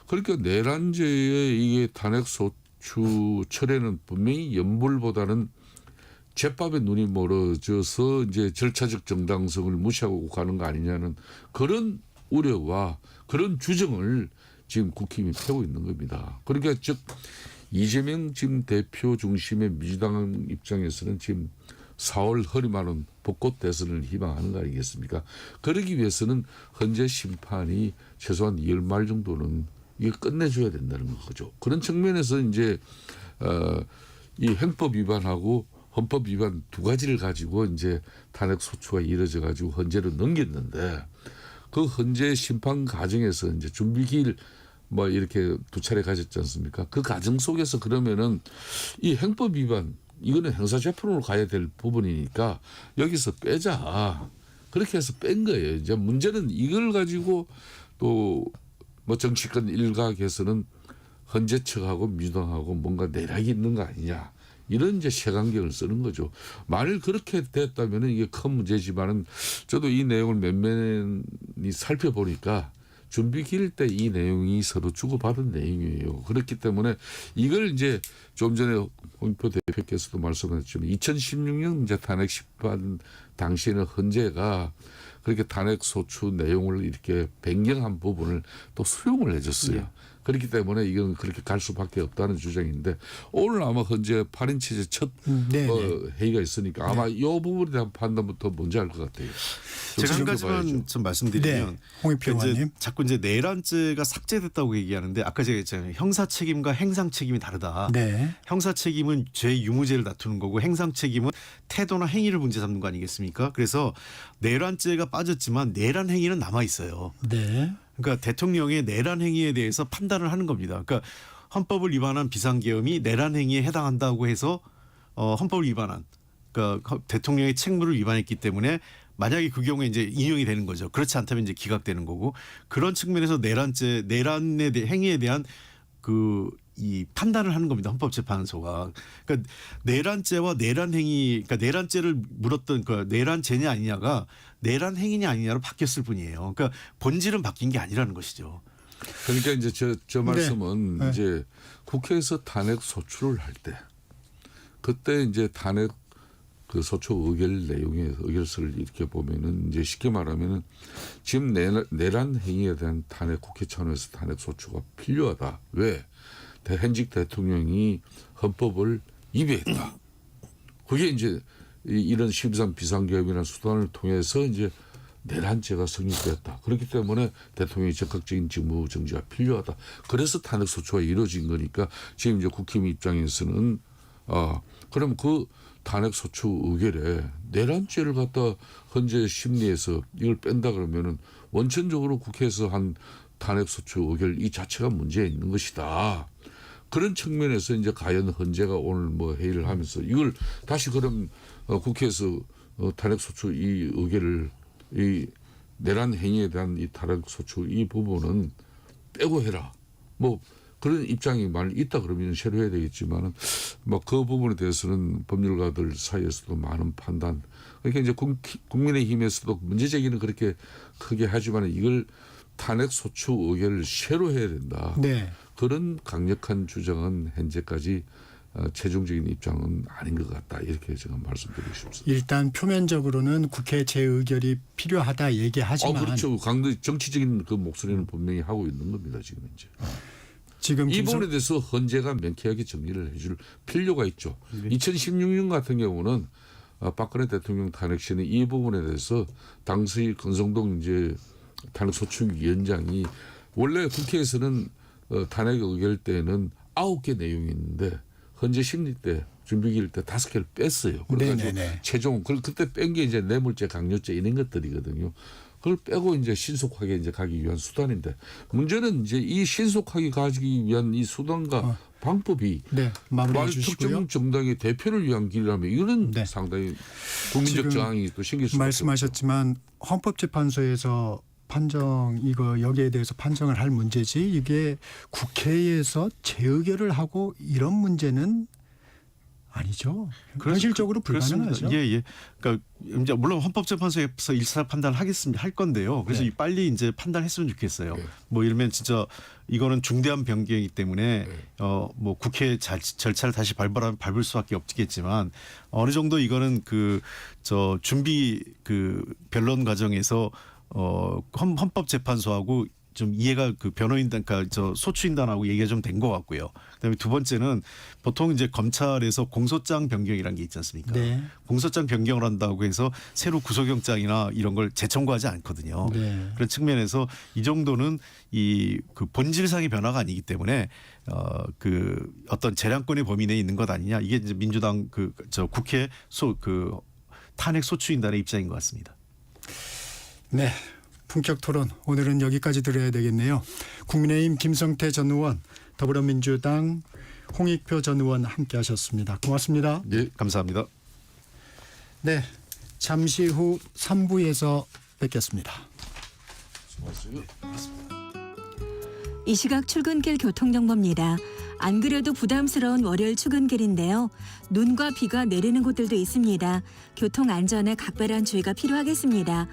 그러니까 내란죄의 이게 탄핵소추 철회는 분명히 연불보다는 재판의 눈이 멀어져서 이제 절차적 정당성을 무시하고 가는 거 아니냐는 그런 우려와 그런 주장을 지금 국힘이 펴고 있는 겁니다. 그러니까 즉 이재명 지금 대표 중심의 민주당 입장에서는 지금 4월 허리만은 벚꽃 대선을 희망하는 거 아니겠습니까? 그러기 위해서는 헌재 심판이 최소한 2월 말 정도는 이게 끝내줘야 된다는 거죠. 그런 측면에서 이제 이 행법 위반하고 헌법 위반 두 가지를 가지고 이제 탄핵 소추가 이루어져 가지고 헌재로 넘겼는데 그 헌재 심판 과정에서 이제 준비 기일 뭐 이렇게 두 차례 가졌지 않습니까? 그 과정 속에서 그러면은 이 행법 위반 이거는 형사재판으로 가야 될 부분이니까 여기서 빼자. 그렇게 해서 뺀 거예요. 이제 문제는 이걸 가지고 또 뭐 정치권 일각에서는 헌재 측하고 민주당하고 뭔가 내락이 있는 거 아니냐. 이런 이제 색안경을 쓰는 거죠. 만일 그렇게 됐다면 이게 큰 문제지만은 저도 이 내용을 면면히 살펴보니까 준비 기일 때 이 내용이 서로 주고받은 내용이에요. 그렇기 때문에 이걸 이제 좀 전에 홍익표 대표께서도 말씀하셨지만 2016년 이제 탄핵 심판 당시에는 헌재가 그렇게 탄핵 소추 내용을 이렇게 변경한 부분을 또 수용을 해줬어요. 네. 그렇기 때문에 이건 그렇게 갈 수밖에 없다는 주장인데 오늘 아마 헌재 8인 체제 첫 회의가 있으니까 아마 이 부분에 대한 판단부터 먼저 할 것 같아요. 제가 한 가지만 좀 말씀드리면 홍익표 의원님. 자꾸 이제 내란죄가 삭제됐다고 얘기하는데 아까 제가 했잖아요. 형사 책임과 행상 책임이 다르다. 네. 형사 책임은 죄 유무죄를 다투는 거고 행상 책임은 태도나 행위를 문제 삼는 거 아니겠습니까? 그래서 내란죄가 빠졌지만 내란 행위는 남아 있어요. 네. 그러니까 대통령의 내란 행위에 대해서 판단을 하는 겁니다. 그러니까 헌법을 위반한 비상계엄이 내란 행위에 해당한다고 해서 헌법을 위반한 그러니까 대통령의 책무를 위반했기 때문에 만약에 그 경우에 이제 인용이 되는 거죠. 그렇지 않다면 이제 기각되는 거고 그런 측면에서 내란의 행위에 대한 이 판단을 하는 겁니다. 헌법재판소가. 그러니까 내란죄와 내란 행위, 그러니까 내란죄를 물었던 그 내란죄냐 아니냐가 내란 행위냐 아니냐로 바뀌었을 뿐이에요. 그러니까 본질은 바뀐 게 아니라는 것이죠. 그러니까 이제 저 말씀은 이제 국회에서 탄핵 소추를 할 때 그때 이제 탄핵 그 소추 의결 내용의 의결서를 이렇게 보면은 이제 쉽게 말하면은 지금 내란 행위에 대한 탄핵 국회 차원에서 탄핵 소추가 필요하다. 왜? 현직 대통령이 헌법을 위배했다. 그게 이제 이런 13 비상계엄이라는 수단을 통해서 이제 내란죄가 성립되었다. 그렇기 때문에 대통령의 적극적인 직무 정지가 필요하다. 그래서 탄핵 소추가 이루어진 거니까 지금 이제 국힘 입장에서는 그럼 그 탄핵 소추 의결에 내란죄를 갖다 헌재 심리에서 이걸 뺀다 그러면은 원천적으로 국회에서 한 탄핵 소추 의결 이 자체가 문제 있는 것이다. 그런 측면에서 이제 과연 헌재가 오늘 뭐 회의를 하면서 이걸 다시 그럼 국회에서 탄핵 소추 이 의결을 이 내란 행위에 대한 이 탄핵 소추 이 부분은 빼고 해라. 뭐 그런 입장이 만약 있다 그러면 새로 해야 되겠지만은 뭐 그 부분에 대해서는 법률가들 사이에서도 많은 판단. 그러니까 이제 국민의힘에서도 문제 제기는 그렇게 크게 하지만 이걸 탄핵 소추 의결을 새로 해야 된다. 네. 그런 강력한 주장은 현재까지 최종적인 입장은 아닌 것 같다. 이렇게 제가 말씀드리고 싶습니다. 일단 표면적으로는 국회 재의결이 필요하다 얘기하지만 그렇죠. 강도 정치적인 그 목소리는 분명히 하고 있는 겁니다. 지금 이제. 지금 이 부분에 대해서 헌재가 명쾌하게 정리를 해줄 필요가 있죠. 2016년 같은 경우는 박근혜 대통령 탄핵 시에는 이 부분에 대해서 당시 권성동 이제 탄핵 소추위원장이 원래 국회에서는 탄핵 의결 때는 9개 내용이 있는데 헌재 심리 때 준비기일 때 5개를 뺐어요. 그래가지고 최종 그때 뺀 게 이제 뇌물죄, 강요죄 이런 것들이거든요. 그걸 빼고 이제 신속하게 이제 가기 위한 수단인데 문제는 이제 이 신속하게 가기 위한 이 수단과 방법이 특정 정당의 대표를 위한 길이라면 이거는 상당히 국민적 저항이 또 생길 수 있죠. 말씀하셨지만 헌법재판소에서 판정 이거 여기에 대해서 판정을 할 문제지 이게 국회에서 재의결을 하고 이런 문제는 아니죠. 현실적으로 불가능하죠. 예. 그러니까 이제 물론 헌법재판소에서 일사 판단을 할 건데요. 그래서 빨리 이제 판단했으면 좋겠어요. 뭐 이러면 진짜 이거는 중대한 변경이기 때문에 뭐 국회 절차를 다시 밟을 수밖에 없겠지만 어느 정도 이거는 준비 변론 과정에서 헌법재판소하고 좀 이해가 변호인단, 그러니까 소추인단하고 얘기가 좀 된 것 같고요. 그다음에 두 번째는 보통 이제 검찰에서 공소장 변경이라는 게 있지 않습니까? 네. 공소장 변경을 한다고 해서 새로 구속영장이나 이런 걸 재청구하지 않거든요. 네. 그런 측면에서 이 정도는 그 본질상의 변화가 아니기 때문에 어떤 재량권의 범위 내에 있는 것 아니냐. 이게 이제 민주당 국회 탄핵 소추인단의 입장인 것 같습니다. 네. 품격 토론 오늘은 여기까지 들어야 되겠네요. 국민의힘 김성태 전 의원, 더불어민주당 홍익표 전 의원 함께하셨습니다. 고맙습니다. 네, 감사합니다. 네, 잠시 후 3부에서 뵙겠습니다. 이 시각 출근길 교통정보입니다. 안 그래도 부담스러운 월요일 출근길인데요. 눈과 비가 내리는 곳들도 있습니다. 교통 안전에 각별한 주의가 필요하겠습니다.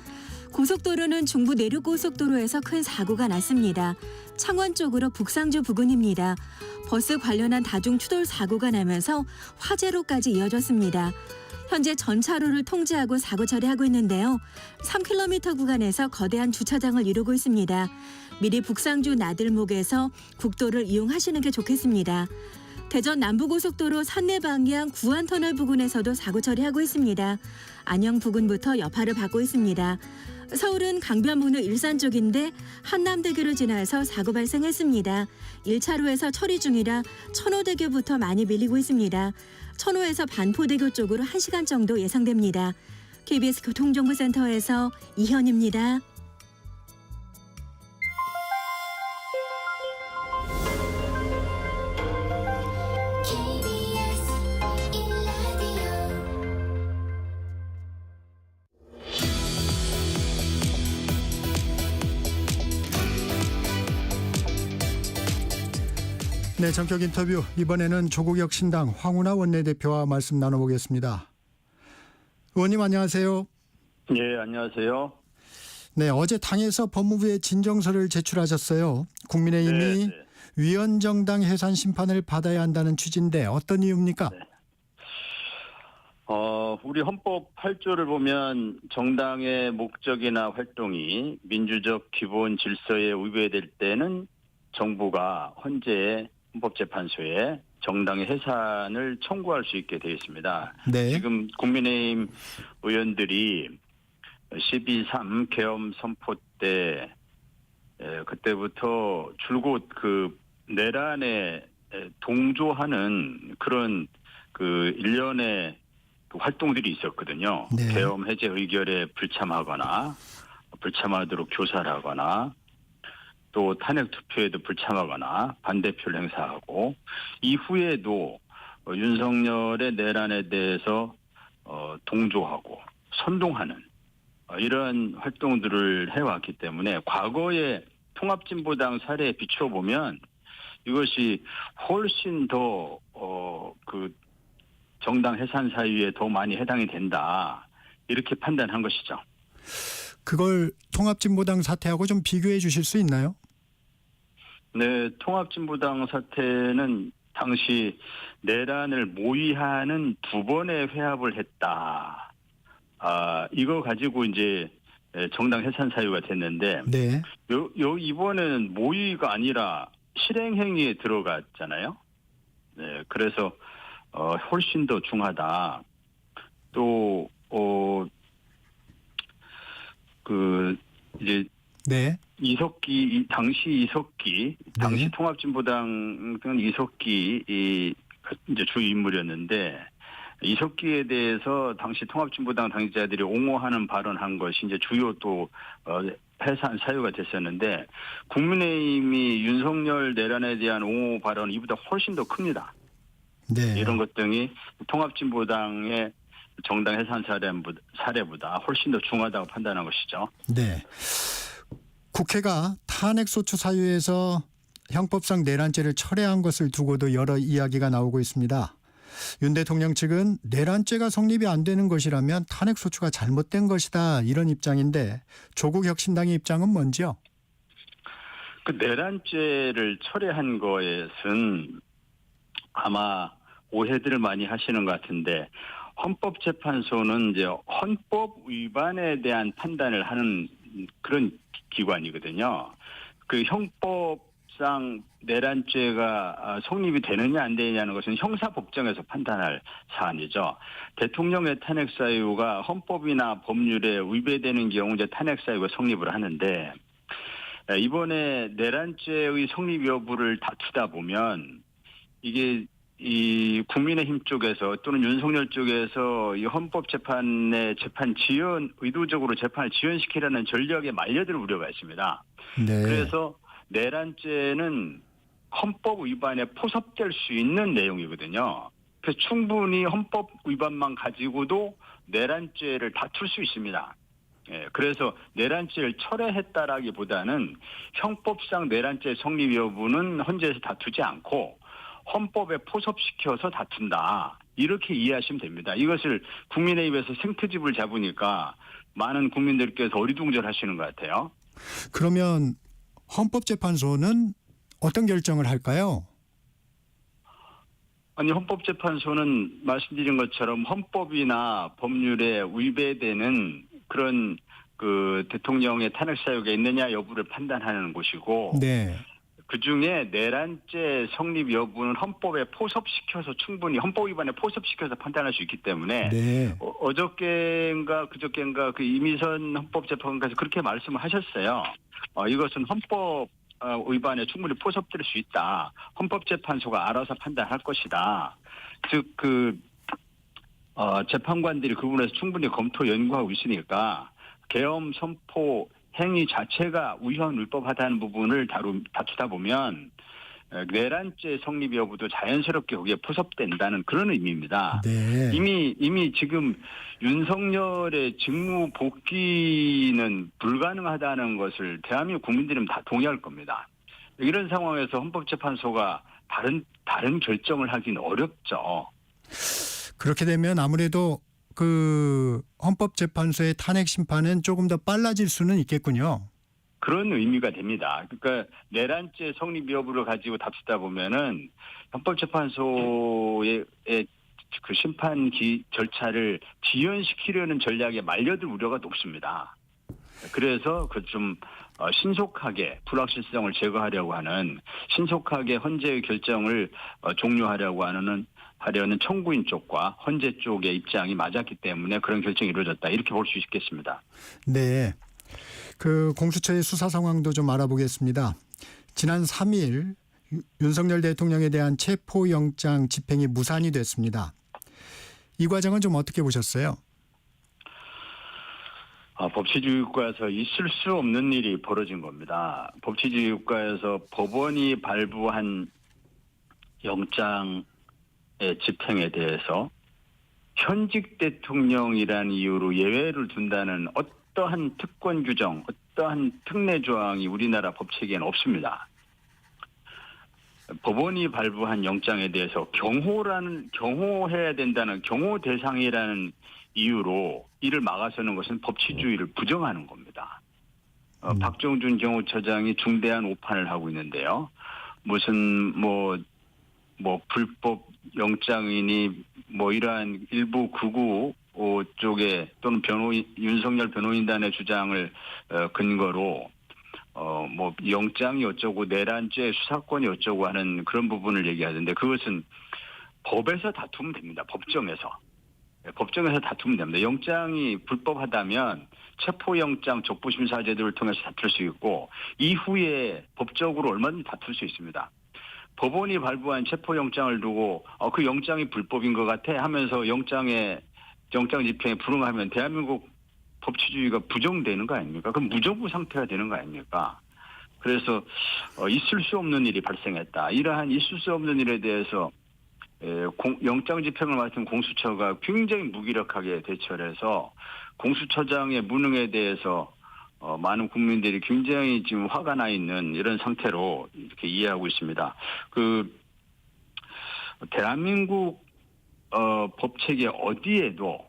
고속도로는 중부 내륙고속도로에서 큰 사고가 났습니다. 창원 쪽으로 북상주 부근입니다. 버스 관련한 다중 추돌 사고가 나면서 화재로까지 이어졌습니다. 현재 전 차로를 통제하고 사고 처리하고 있는데요. 3km 구간에서 거대한 주차장을 이루고 있습니다. 미리 북상주 나들목에서 국도를 이용하시는 게 좋겠습니다. 대전 남부고속도로 산내 방향 구안터널 부근에서도 사고 처리하고 있습니다. 안영 부근부터 여파를 받고 있습니다. 서울은 강변북로 일산 쪽인데 한남대교를 지나서 사고 발생했습니다. 1차로에서 처리 중이라 천호대교부터 많이 밀리고 있습니다. 천호에서 반포대교 쪽으로 1시간 정도 예상됩니다. KBS 교통정보센터에서 이현입니다. 네, 전격 인터뷰 이번에는 조국혁 신당 황운하 원내대표와 말씀 나눠보겠습니다. 의원님 안녕하세요. 네, 안녕하세요. 네, 어제 당에서 법무부에 진정서를 제출하셨어요. 국민의힘이 위헌정당 해산 심판을 받아야 한다는 취지인데 어떤 이유입니까? 우리 헌법 8조를 보면 정당의 목적이나 활동이 민주적 기본 질서에 위배될 때는 정부가 헌재에 헌법재판소에 정당의 해산을 청구할 수 있게 되어 있습니다. 네. 지금 국민의힘 의원들이 12.3 계엄 선포 때 그때부터 줄곧 내란에 동조하는 그런 일련의 그 활동들이 있었거든요. 네. 계엄 해제 의결에 불참하거나 불참하도록 교사를 하거나 또 탄핵 투표에도 불참하거나 반대표를 행사하고 이후에도 윤석열의 내란에 대해서 동조하고 선동하는 이런 활동들을 해왔기 때문에 과거의 통합진보당 사례에 비춰보면 이것이 훨씬 더 그 정당 해산 사유에 더 많이 해당이 된다 이렇게 판단한 것이죠. 그걸 통합진보당 사태하고 좀 비교해 주실 수 있나요? 네, 통합진보당 사태는 당시 내란을 모의하는 2번의 회합을 했다. 이거 가지고 이제 정당 해산 사유가 됐는데, 네. 이번에는 모의가 아니라 실행행위에 들어갔잖아요. 네, 그래서 훨씬 더 중하다. 또 이제 네. 당시 통합진보당은 이석기 이제 주 인물이었는데 이석기에 대해서 당시 통합진보당 당직자들이 옹호하는 발언한 것이 이제 주요 또 해산 사유가 됐었는데 국민의힘이 윤석열 내란에 대한 옹호 발언 이보다 훨씬 더 큽니다. 네. 이런 것 등이 통합진보당의 정당 해산 사례보다 훨씬 더 중하다고 판단한 것이죠. 네. 국회가 탄핵소추 사유에서 형법상 내란죄를 철회한 것을 두고도 여러 이야기가 나오고 있습니다. 윤 대통령 측은 내란죄가 성립이 안 되는 것이라면 탄핵소추가 잘못된 것이다 이런 입장인데 조국 혁신당의 입장은 뭔지요? 그 내란죄를 철회한 것은 아마 오해들을 많이 하시는 것 같은데 헌법재판소는 이제 헌법 위반에 대한 판단을 하는 그런 기관이거든요. 그 형법상 내란죄가 성립이 되느냐 안 되느냐는 것은 형사법정에서 판단할 사안이죠. 대통령의 탄핵 사유가 헌법이나 법률에 위배되는 경우 이제 탄핵 사유가 성립을 하는데 이번에 내란죄의 성립 여부를 다투다 보면 이게 이 국민의힘 쪽에서 또는 윤석열 쪽에서 이 헌법재판의 의도적으로 재판을 지연시키려는 전략에 말려들 우려가 있습니다. 네. 그래서 내란죄는 헌법 위반에 포섭될 수 있는 내용이거든요. 그래서 충분히 헌법 위반만 가지고도 내란죄를 다툴 수 있습니다. 예, 그래서 내란죄를 철회했다라기보다는 형법상 내란죄 성립 여부는 헌재에서 다투지 않고 헌법에 포섭시켜서 다툰다. 이렇게 이해하시면 됩니다. 이것을 국민의힘에서 생트집을 잡으니까 많은 국민들께서 어리둥절하시는 것 같아요. 그러면 헌법재판소는 어떤 결정을 할까요? 아니 헌법재판소는 말씀드린 것처럼 헌법이나 법률에 위배되는 그런 그 대통령의 탄핵 사유가 있느냐 여부를 판단하는 곳이고 네. 그중에 내란죄 성립 여부는 헌법에 포섭시켜서 충분히 헌법 위반에 포섭시켜서 판단할 수 있기 때문에 네. 어저께인가 그저께인가 그 이미선 헌법재판관께서 그렇게 말씀을 하셨어요. 이것은 헌법 위반에 충분히 포섭될 수 있다. 헌법재판소가 알아서 판단할 것이다. 즉 재판관들이 그 부분에서 충분히 검토 연구하고 있으니까 계엄 선포 행위 자체가 우현 불법하다는 부분을 다투다 보면 내란죄 성립 여부도 자연스럽게 거기에 포섭된다는 그런 의미입니다. 네. 이미 지금 윤석열의 직무 복귀는 불가능하다는 것을 대한민국 국민들은 다 동의할 겁니다. 이런 상황에서 헌법재판소가 다른 결정을 하기는 어렵죠. 그렇게 되면 아무래도 그 헌법재판소의 탄핵 심판은 조금 더 빨라질 수는 있겠군요. 그런 의미가 됩니다. 그러니까 내란죄 성립 여부를 가지고 다투다 보면은 헌법재판소의 그 심판 절차를 지연시키려는 전략에 말려들 우려가 높습니다. 그래서 그 좀 신속하게 불확실성을 제거하려고 하는 신속하게 헌재의 결정을 종료하려고 하려는 청구인 쪽과 헌재 쪽의 입장이 맞았기 때문에 그런 결정이 이루어졌다. 이렇게 볼 수 있겠습니다. 네. 그 공수처의 수사 상황도 좀 알아보겠습니다. 지난 3일 윤석열 대통령에 대한 체포영장 집행이 무산이 됐습니다. 이 과정은 좀 어떻게 보셨어요? 법치주의 국가에서 있을 수 없는 일이 벌어진 겁니다. 법치주의 국가에서 법원이 발부한 영장의 집행에 대해서 현직 대통령이라는 이유로 예외를 둔다는 어떠한 특권 규정, 어떠한 특례 조항이 우리나라 법체계에는 없습니다. 법원이 발부한 영장에 대해서 경호해야 된다는 경호 대상이라는 이유로 이를 막아서는 것은 법치주의를 부정하는 겁니다. 박정준 경호처장이 중대한 오판을 하고 있는데요. 무슨 불법 영장이니 이러한 일부 극우 쪽에 또는 윤석열 변호인단의 주장을 근거로 영장이 어쩌고 내란죄 수사권이 어쩌고 하는 그런 부분을 얘기하던데 그것은 법에서 다투면 됩니다. 법정에서 다투면 됩니다. 영장이 불법하다면 체포영장 적부심사 제도를 통해서 다툴 수 있고 이후에 법적으로 얼마든지 다툴 수 있습니다. 법원이 발부한 체포영장을 두고 그 영장이 불법인 것 같아 하면서 영장 집행에 불응하면 대한민국 법치주의가 부정되는 거 아닙니까? 그럼 무정부 상태가 되는 거 아닙니까? 그래서 있을 수 없는 일이 발생했다. 이러한 있을 수 없는 일에 대해서 영장 집행을 맡은 공수처가 굉장히 무기력하게 대처를 해서 공수처장의 무능에 대해서 많은 국민들이 굉장히 지금 화가 나 있는 이런 상태로 이렇게 이해하고 있습니다. 대한민국 법체계 어디에도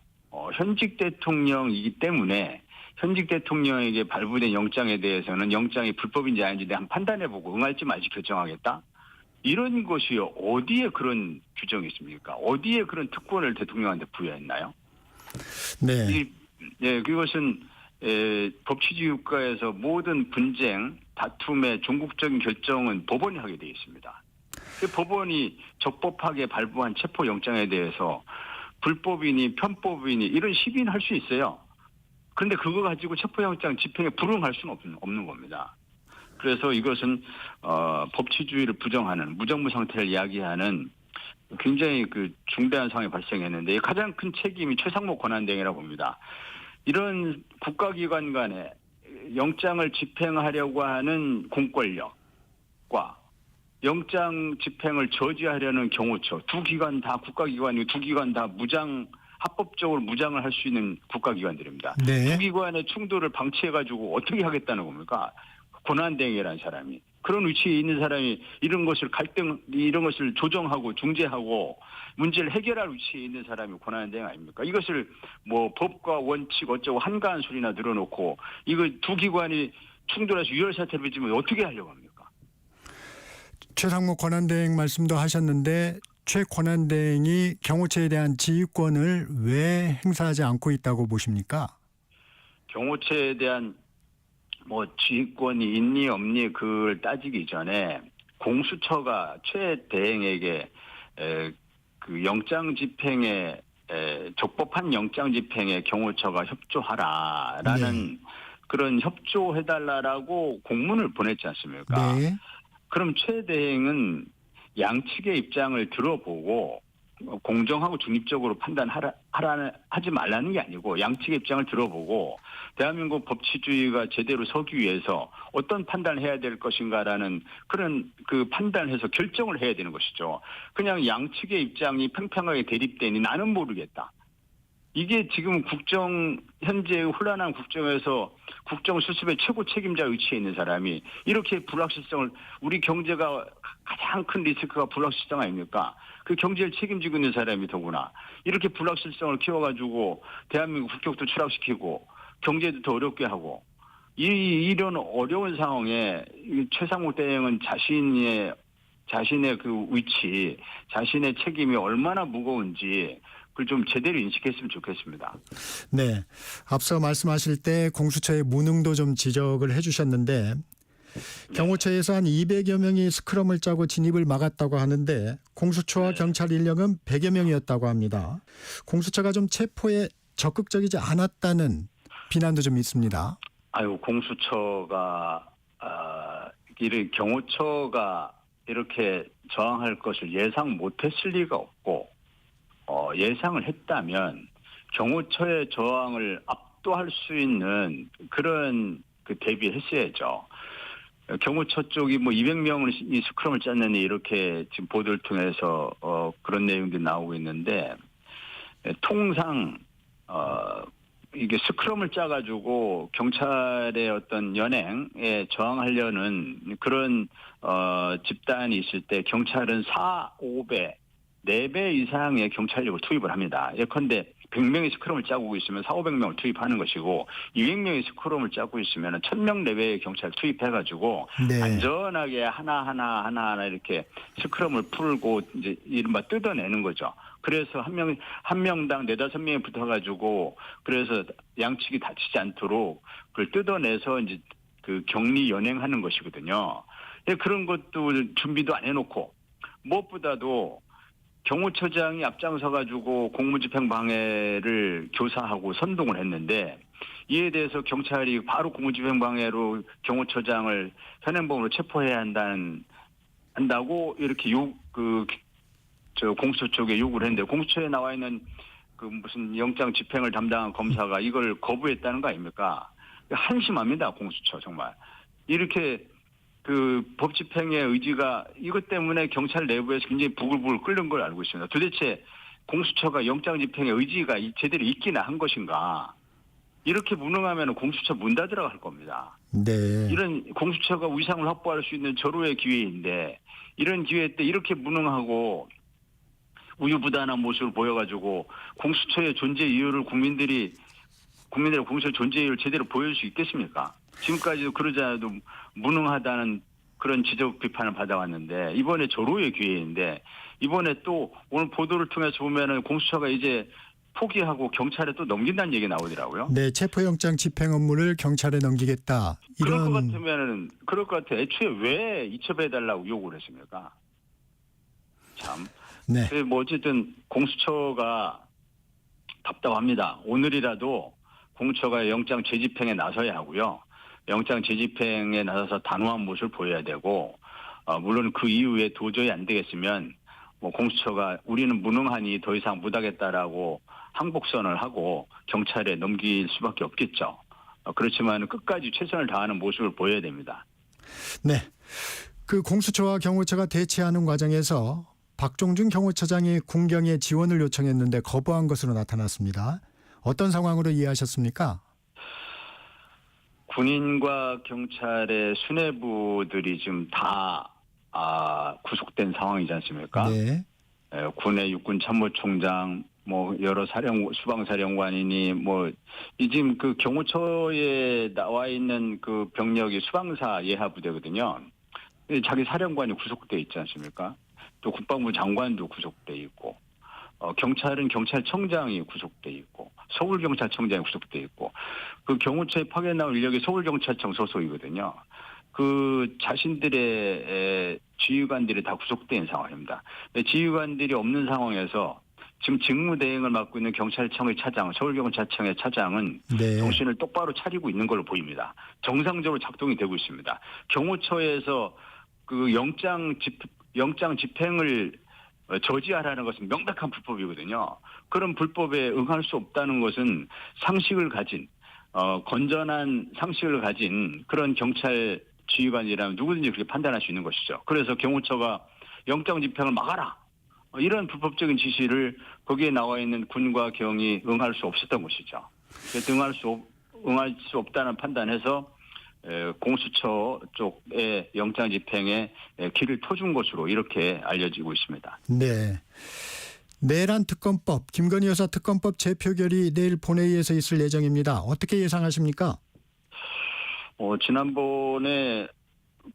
현직 대통령이기 때문에 현직 대통령에게 발부된 영장에 대해서는 영장이 불법인지 아닌지 대한 판단해보고 응할지 말지 결정하겠다. 이런 것이 어디에 그런 규정이 있습니까? 어디에 그런 특권을 대통령한테 부여했나요? 네. 그것은 법치주의 국가에서 모든 분쟁, 다툼의 종국적인 결정은 법원이 하게 되어 있습니다. 법원이 적법하게 발부한 체포영장에 대해서 불법이니 편법이니 이런 시비는 할 수 있어요. 그런데 그거 가지고 체포영장 집행에 불응할 수는 없는 겁니다. 그래서 이것은 법치주의를 부정하는 무정부 상태를 이야기하는 굉장히 중대한 상황이 발생했는데 가장 큰 책임이 최상목 권한대행이라고 봅니다. 이런 국가기관 간에 영장을 집행하려고 하는 공권력과 영장 집행을 저지하려는 경호처 두 기관 다 국가기관이고 두 기관 다 합법적으로 무장을 할 수 있는 국가기관들입니다. 네. 두 기관의 충돌을 방치해가지고 어떻게 하겠다는 겁니까? 권한대행이라는 사람이. 그런 위치에 있는 사람이 이런 것을 이런 것을 조정하고 중재하고 문제를 해결할 위치에 있는 사람이 권한대행 아닙니까? 이것을 법과 원칙 어쩌고 한가한 소리나 늘어놓고 이거 두 기관이 충돌해서 유혈사태를 빚으면 어떻게 하려고 합니까? 최상목 권한대행 말씀도 하셨는데 최 권한대행이 경호처에 대한 지휘권을 왜 행사하지 않고 있다고 보십니까? 경호처에 대한 지휘권이 있니 없니 그걸 따지기 전에 공수처가 최 대행에게 영장 집행에 적법한 영장 집행에 경호처가 협조하라라는 그런 협조해달라라고 공문을 보냈지 않습니까? 네. 그럼 최 대행은 양측의 입장을 들어보고 공정하고 중립적으로 하지 말라는 게 아니고 양측의 입장을 들어보고 대한민국 법치주의가 제대로 서기 위해서 어떤 판단을 해야 될 것인가라는 그런 판단을 해서 결정을 해야 되는 것이죠. 그냥 양측의 입장이 팽팽하게 대립되니 나는 모르겠다. 이게 지금 현재 혼란한 국정에서 국정 수습의 최고 책임자 위치에 있는 사람이 이렇게 불확실성을 우리 경제가 가장 큰 리스크가 불확실성 아닙니까? 그 경제를 책임지고 있는 사람이 더구나 이렇게 불확실성을 키워가지고 대한민국 국격도 추락시키고 경제도 더 어렵게 하고 이런 어려운 상황에 최상목 대행은 자신의 그 위치, 자신의 책임이 얼마나 무거운지 그걸 좀 제대로 인식했으면 좋겠습니다. 네. 앞서 말씀하실 때 공수처의 무능도 좀 지적을 해 주셨는데 경호처에서 한 200여 명이 스크럼을 짜고 진입을 막았다고 하는데 공수처와 경찰 인력은 100여 명이었다고 합니다. 공수처가 좀 체포에 적극적이지 않았다는 비난도 좀 있습니다. 공수처가 경호처가 이렇게 저항할 것을 예상 못했을 리가 없고 예상을 했다면 경호처의 저항을 압도할 수 있는 그런 대비했어야죠. 경호처 쪽이 뭐 200명을 이 스크럼을 짰느니 이렇게 지금 보도를 통해서 그런 내용들이 나오고 있는데 통상 이게 스크럼을 짜가지고 경찰의 어떤 연행에 저항하려는 그런 집단이 있을 때 경찰은 4, 5배, 4배 이상의 경찰력을 투입을 합니다. 예컨대 100명의 스크럼을 짜고 있으면 4,500명을 투입하는 것이고 200명의 스크럼을 짜고 있으면 1,000명 내외의 경찰을 투입해가지고 네. 안전하게 하나하나 이렇게 스크럼을 풀고 이제 이른바 뜯어내는 거죠. 그래서 한 명당 4-5명이 붙어가지고 그래서 양측이 다치지 않도록 그걸 뜯어내서 이제 그 격리 연행하는 것이거든요. 그런 것도 준비도 안 해놓고 무엇보다도 경호처장이 앞장서가지고 공무집행 방해를 교사하고 선동을 했는데 이에 대해서 경찰이 바로 공무집행 방해로 경호처장을 현행범으로 체포해야 한다고 이렇게 공수처 쪽에 요구를 했는데 공수처에 나와 있는 그 무슨 영장 집행을 담당한 검사가 이걸 거부했다는 거 아닙니까? 한심합니다, 공수처 정말. 이렇게 그 법 집행의 의지가 이것 때문에 경찰 내부에서 굉장히 부글부글 끓는 걸 알고 있습니다. 도대체 공수처가 영장 집행의 의지가 제대로 있기나 한 것인가? 이렇게 무능하면 공수처 문 닫으라고 할 겁니다. 네. 이런 공수처가 위상을 확보할 수 있는 절호의 기회인데 이런 기회 때 이렇게 무능하고 우유부단한 모습을 보여가지고 공수처의 존재 이유를 국민들의 공수처 존재 이유를 제대로 보여줄 수 있겠습니까? 지금까지도 그러지 않아도 무능하다는 그런 지적 비판을 받아왔는데 이번에 절호의 기회인데 이번에 또 오늘 보도를 통해서 보면은 공수처가 이제 포기하고 경찰에 또 넘긴다는 얘기 나오더라고요. 네, 체포영장 집행 업무를 경찰에 넘기겠다. 그럴 것 같으면은 그럴 것 같아. 애초에 왜 이첩해달라고 요구를 했습니까? 참. 네. 뭐 어쨌든 공수처가 답답합니다. 오늘이라도 공수처가 영장 재집행에 나서야 하고요. 영장 재집행에 나서서 단호한 모습을 보여야 되고 물론 그 이후에 도저히 안 되겠으면 뭐 공수처가 우리는 무능하니 더 이상 못하겠다라고 항복선을 하고 경찰에 넘길 수밖에 없겠죠. 그렇지만 끝까지 최선을 다하는 모습을 보여야 됩니다. 네. 그 공수처와 경호처가 대치하는 과정에서 박종준 경호처장이 군경에 지원을 요청했는데 거부한 것으로 나타났습니다. 어떤 상황으로 이해하셨습니까? 군인과 경찰의 수뇌부들이 지금 다 구속된 상황이지 않습니까? 네. 군의 육군참모총장, 뭐 여러 수방사령관이니 뭐 지금 그 경호처에 나와 있는 그 병력이 수방사 예하부대거든요. 자기 사령관이 구속돼 있지 않습니까? 또 국방부 장관도 구속돼 있고. 경찰은 경찰청장이 구속돼 있고 서울경찰청장이 구속돼 있고 그 경호처에 파견 나온 인력이 서울경찰청 소속이거든요. 그 자신들의 지휘관들이 다 구속된 상황입니다. 지휘관들이 없는 상황에서 지금 직무대행을 맡고 있는 경찰청의 차장, 서울경찰청의 차장은 네. 정신을 똑바로 차리고 있는 걸로 보입니다. 정상적으로 작동이 되고 있습니다. 경호처에서 그 영장 집행을 저지하라는 것은 명백한 불법이거든요. 그런 불법에 응할 수 없다는 것은 상식을 가진 건전한 상식을 가진 그런 경찰 지휘관이라면 누구든지 그렇게 판단할 수 있는 것이죠. 그래서 경호처가 영장 집행을 막아라. 이런 불법적인 지시를 거기에 나와 있는 군과 경이 응할 수 없었던 것이죠. 그래서 응할 수 없다는 판단해서 공수처 쪽의 영장 집행에 길을 터준 것으로 이렇게 알려지고 있습니다. 네. 내란 특검법, 김건희 여사 특검법 재표결이 내일 본회의에서 있을 예정입니다. 어떻게 예상하십니까? 지난번에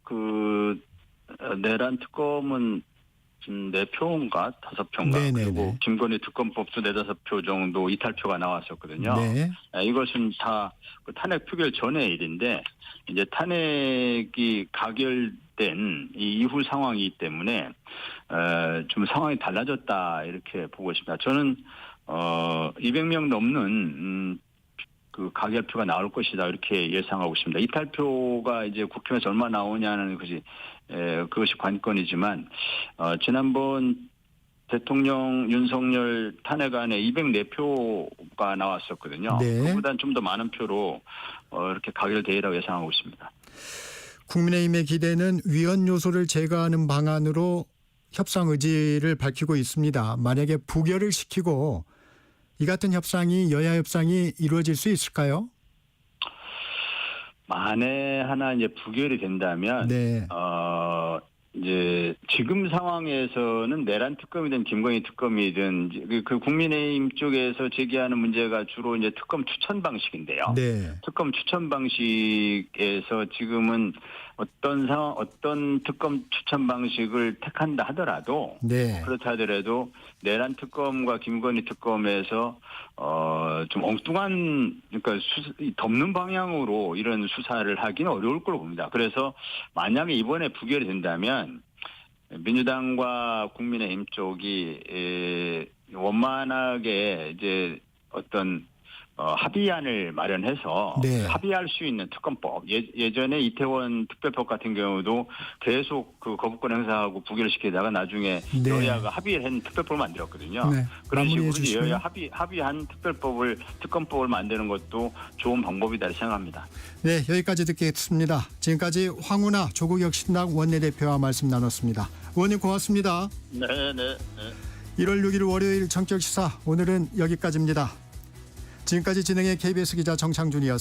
그 내란 특검은 4표인가 5표인가 그리고 김건희 특검법도 4-5표 정도 이탈표가 나왔었거든요. 네. 이것은 다 탄핵 표결 전의 일인데 이제 탄핵이 가결된 이 이후 상황이기 때문에 좀 상황이 달라졌다 이렇게 보고 있습니다. 저는 200명 넘는 그 가결표가 나올 것이다 이렇게 예상하고 있습니다. 이탈표가 이제 국회에서 얼마 나오냐는 것이 그것이 관건이지만 지난번 대통령 윤석열 탄핵안에 204표가 나왔었거든요. 네. 그보다는 좀 더 많은 표로 이렇게 가결되리라고 예상하고 있습니다. 국민의힘의 기대는 위헌 요소를 제거하는 방안으로 협상 의지를 밝히고 있습니다. 만약에 부결을 시키고 이 같은 협상이 여야 협상이 이루어질 수 있을까요? 만에 하나 이제 부결이 된다면 네. 이제 지금 상황에서는 내란 특검이든 김건희 특검이든 그 국민의힘 쪽에서 제기하는 문제가 주로 이제 특검 추천 방식인데요. 네. 특검 추천 방식에서 지금은 어떤 특검 추천 방식을 택한다 하더라도 네. 그렇다 하더라도 내란 특검과 김건희 특검에서 좀 엉뚱한 그러니까 덮는 방향으로 이런 수사를 하기는 어려울 걸로 봅니다. 그래서 만약에 이번에 부결이 된다면 민주당과 국민의힘 쪽이 원만하게 이제 어떤 합의안을 마련해서 네. 합의할 수 있는 특검법. 예전에 이태원 특별법 같은 경우도 계속 그 거부권 행사하고 부결시키다가 나중에 네. 여야가 합의를 한 특별법을 만들었거든요. 네. 그런 마무리해 식으로 주시고요. 여야 합의한 특검법을 만드는 것도 좋은 방법이다 생각합니다. 네, 여기까지 듣겠습니다. 지금까지 황운하 조국혁신당 원내대표와 말씀 나눴습니다. 의원님 고맙습니다. 네. 1월 6일 월요일 정격시사 오늘은 여기까지입니다. 지금까지 진행의 KBS 기자 정창준이었습니다.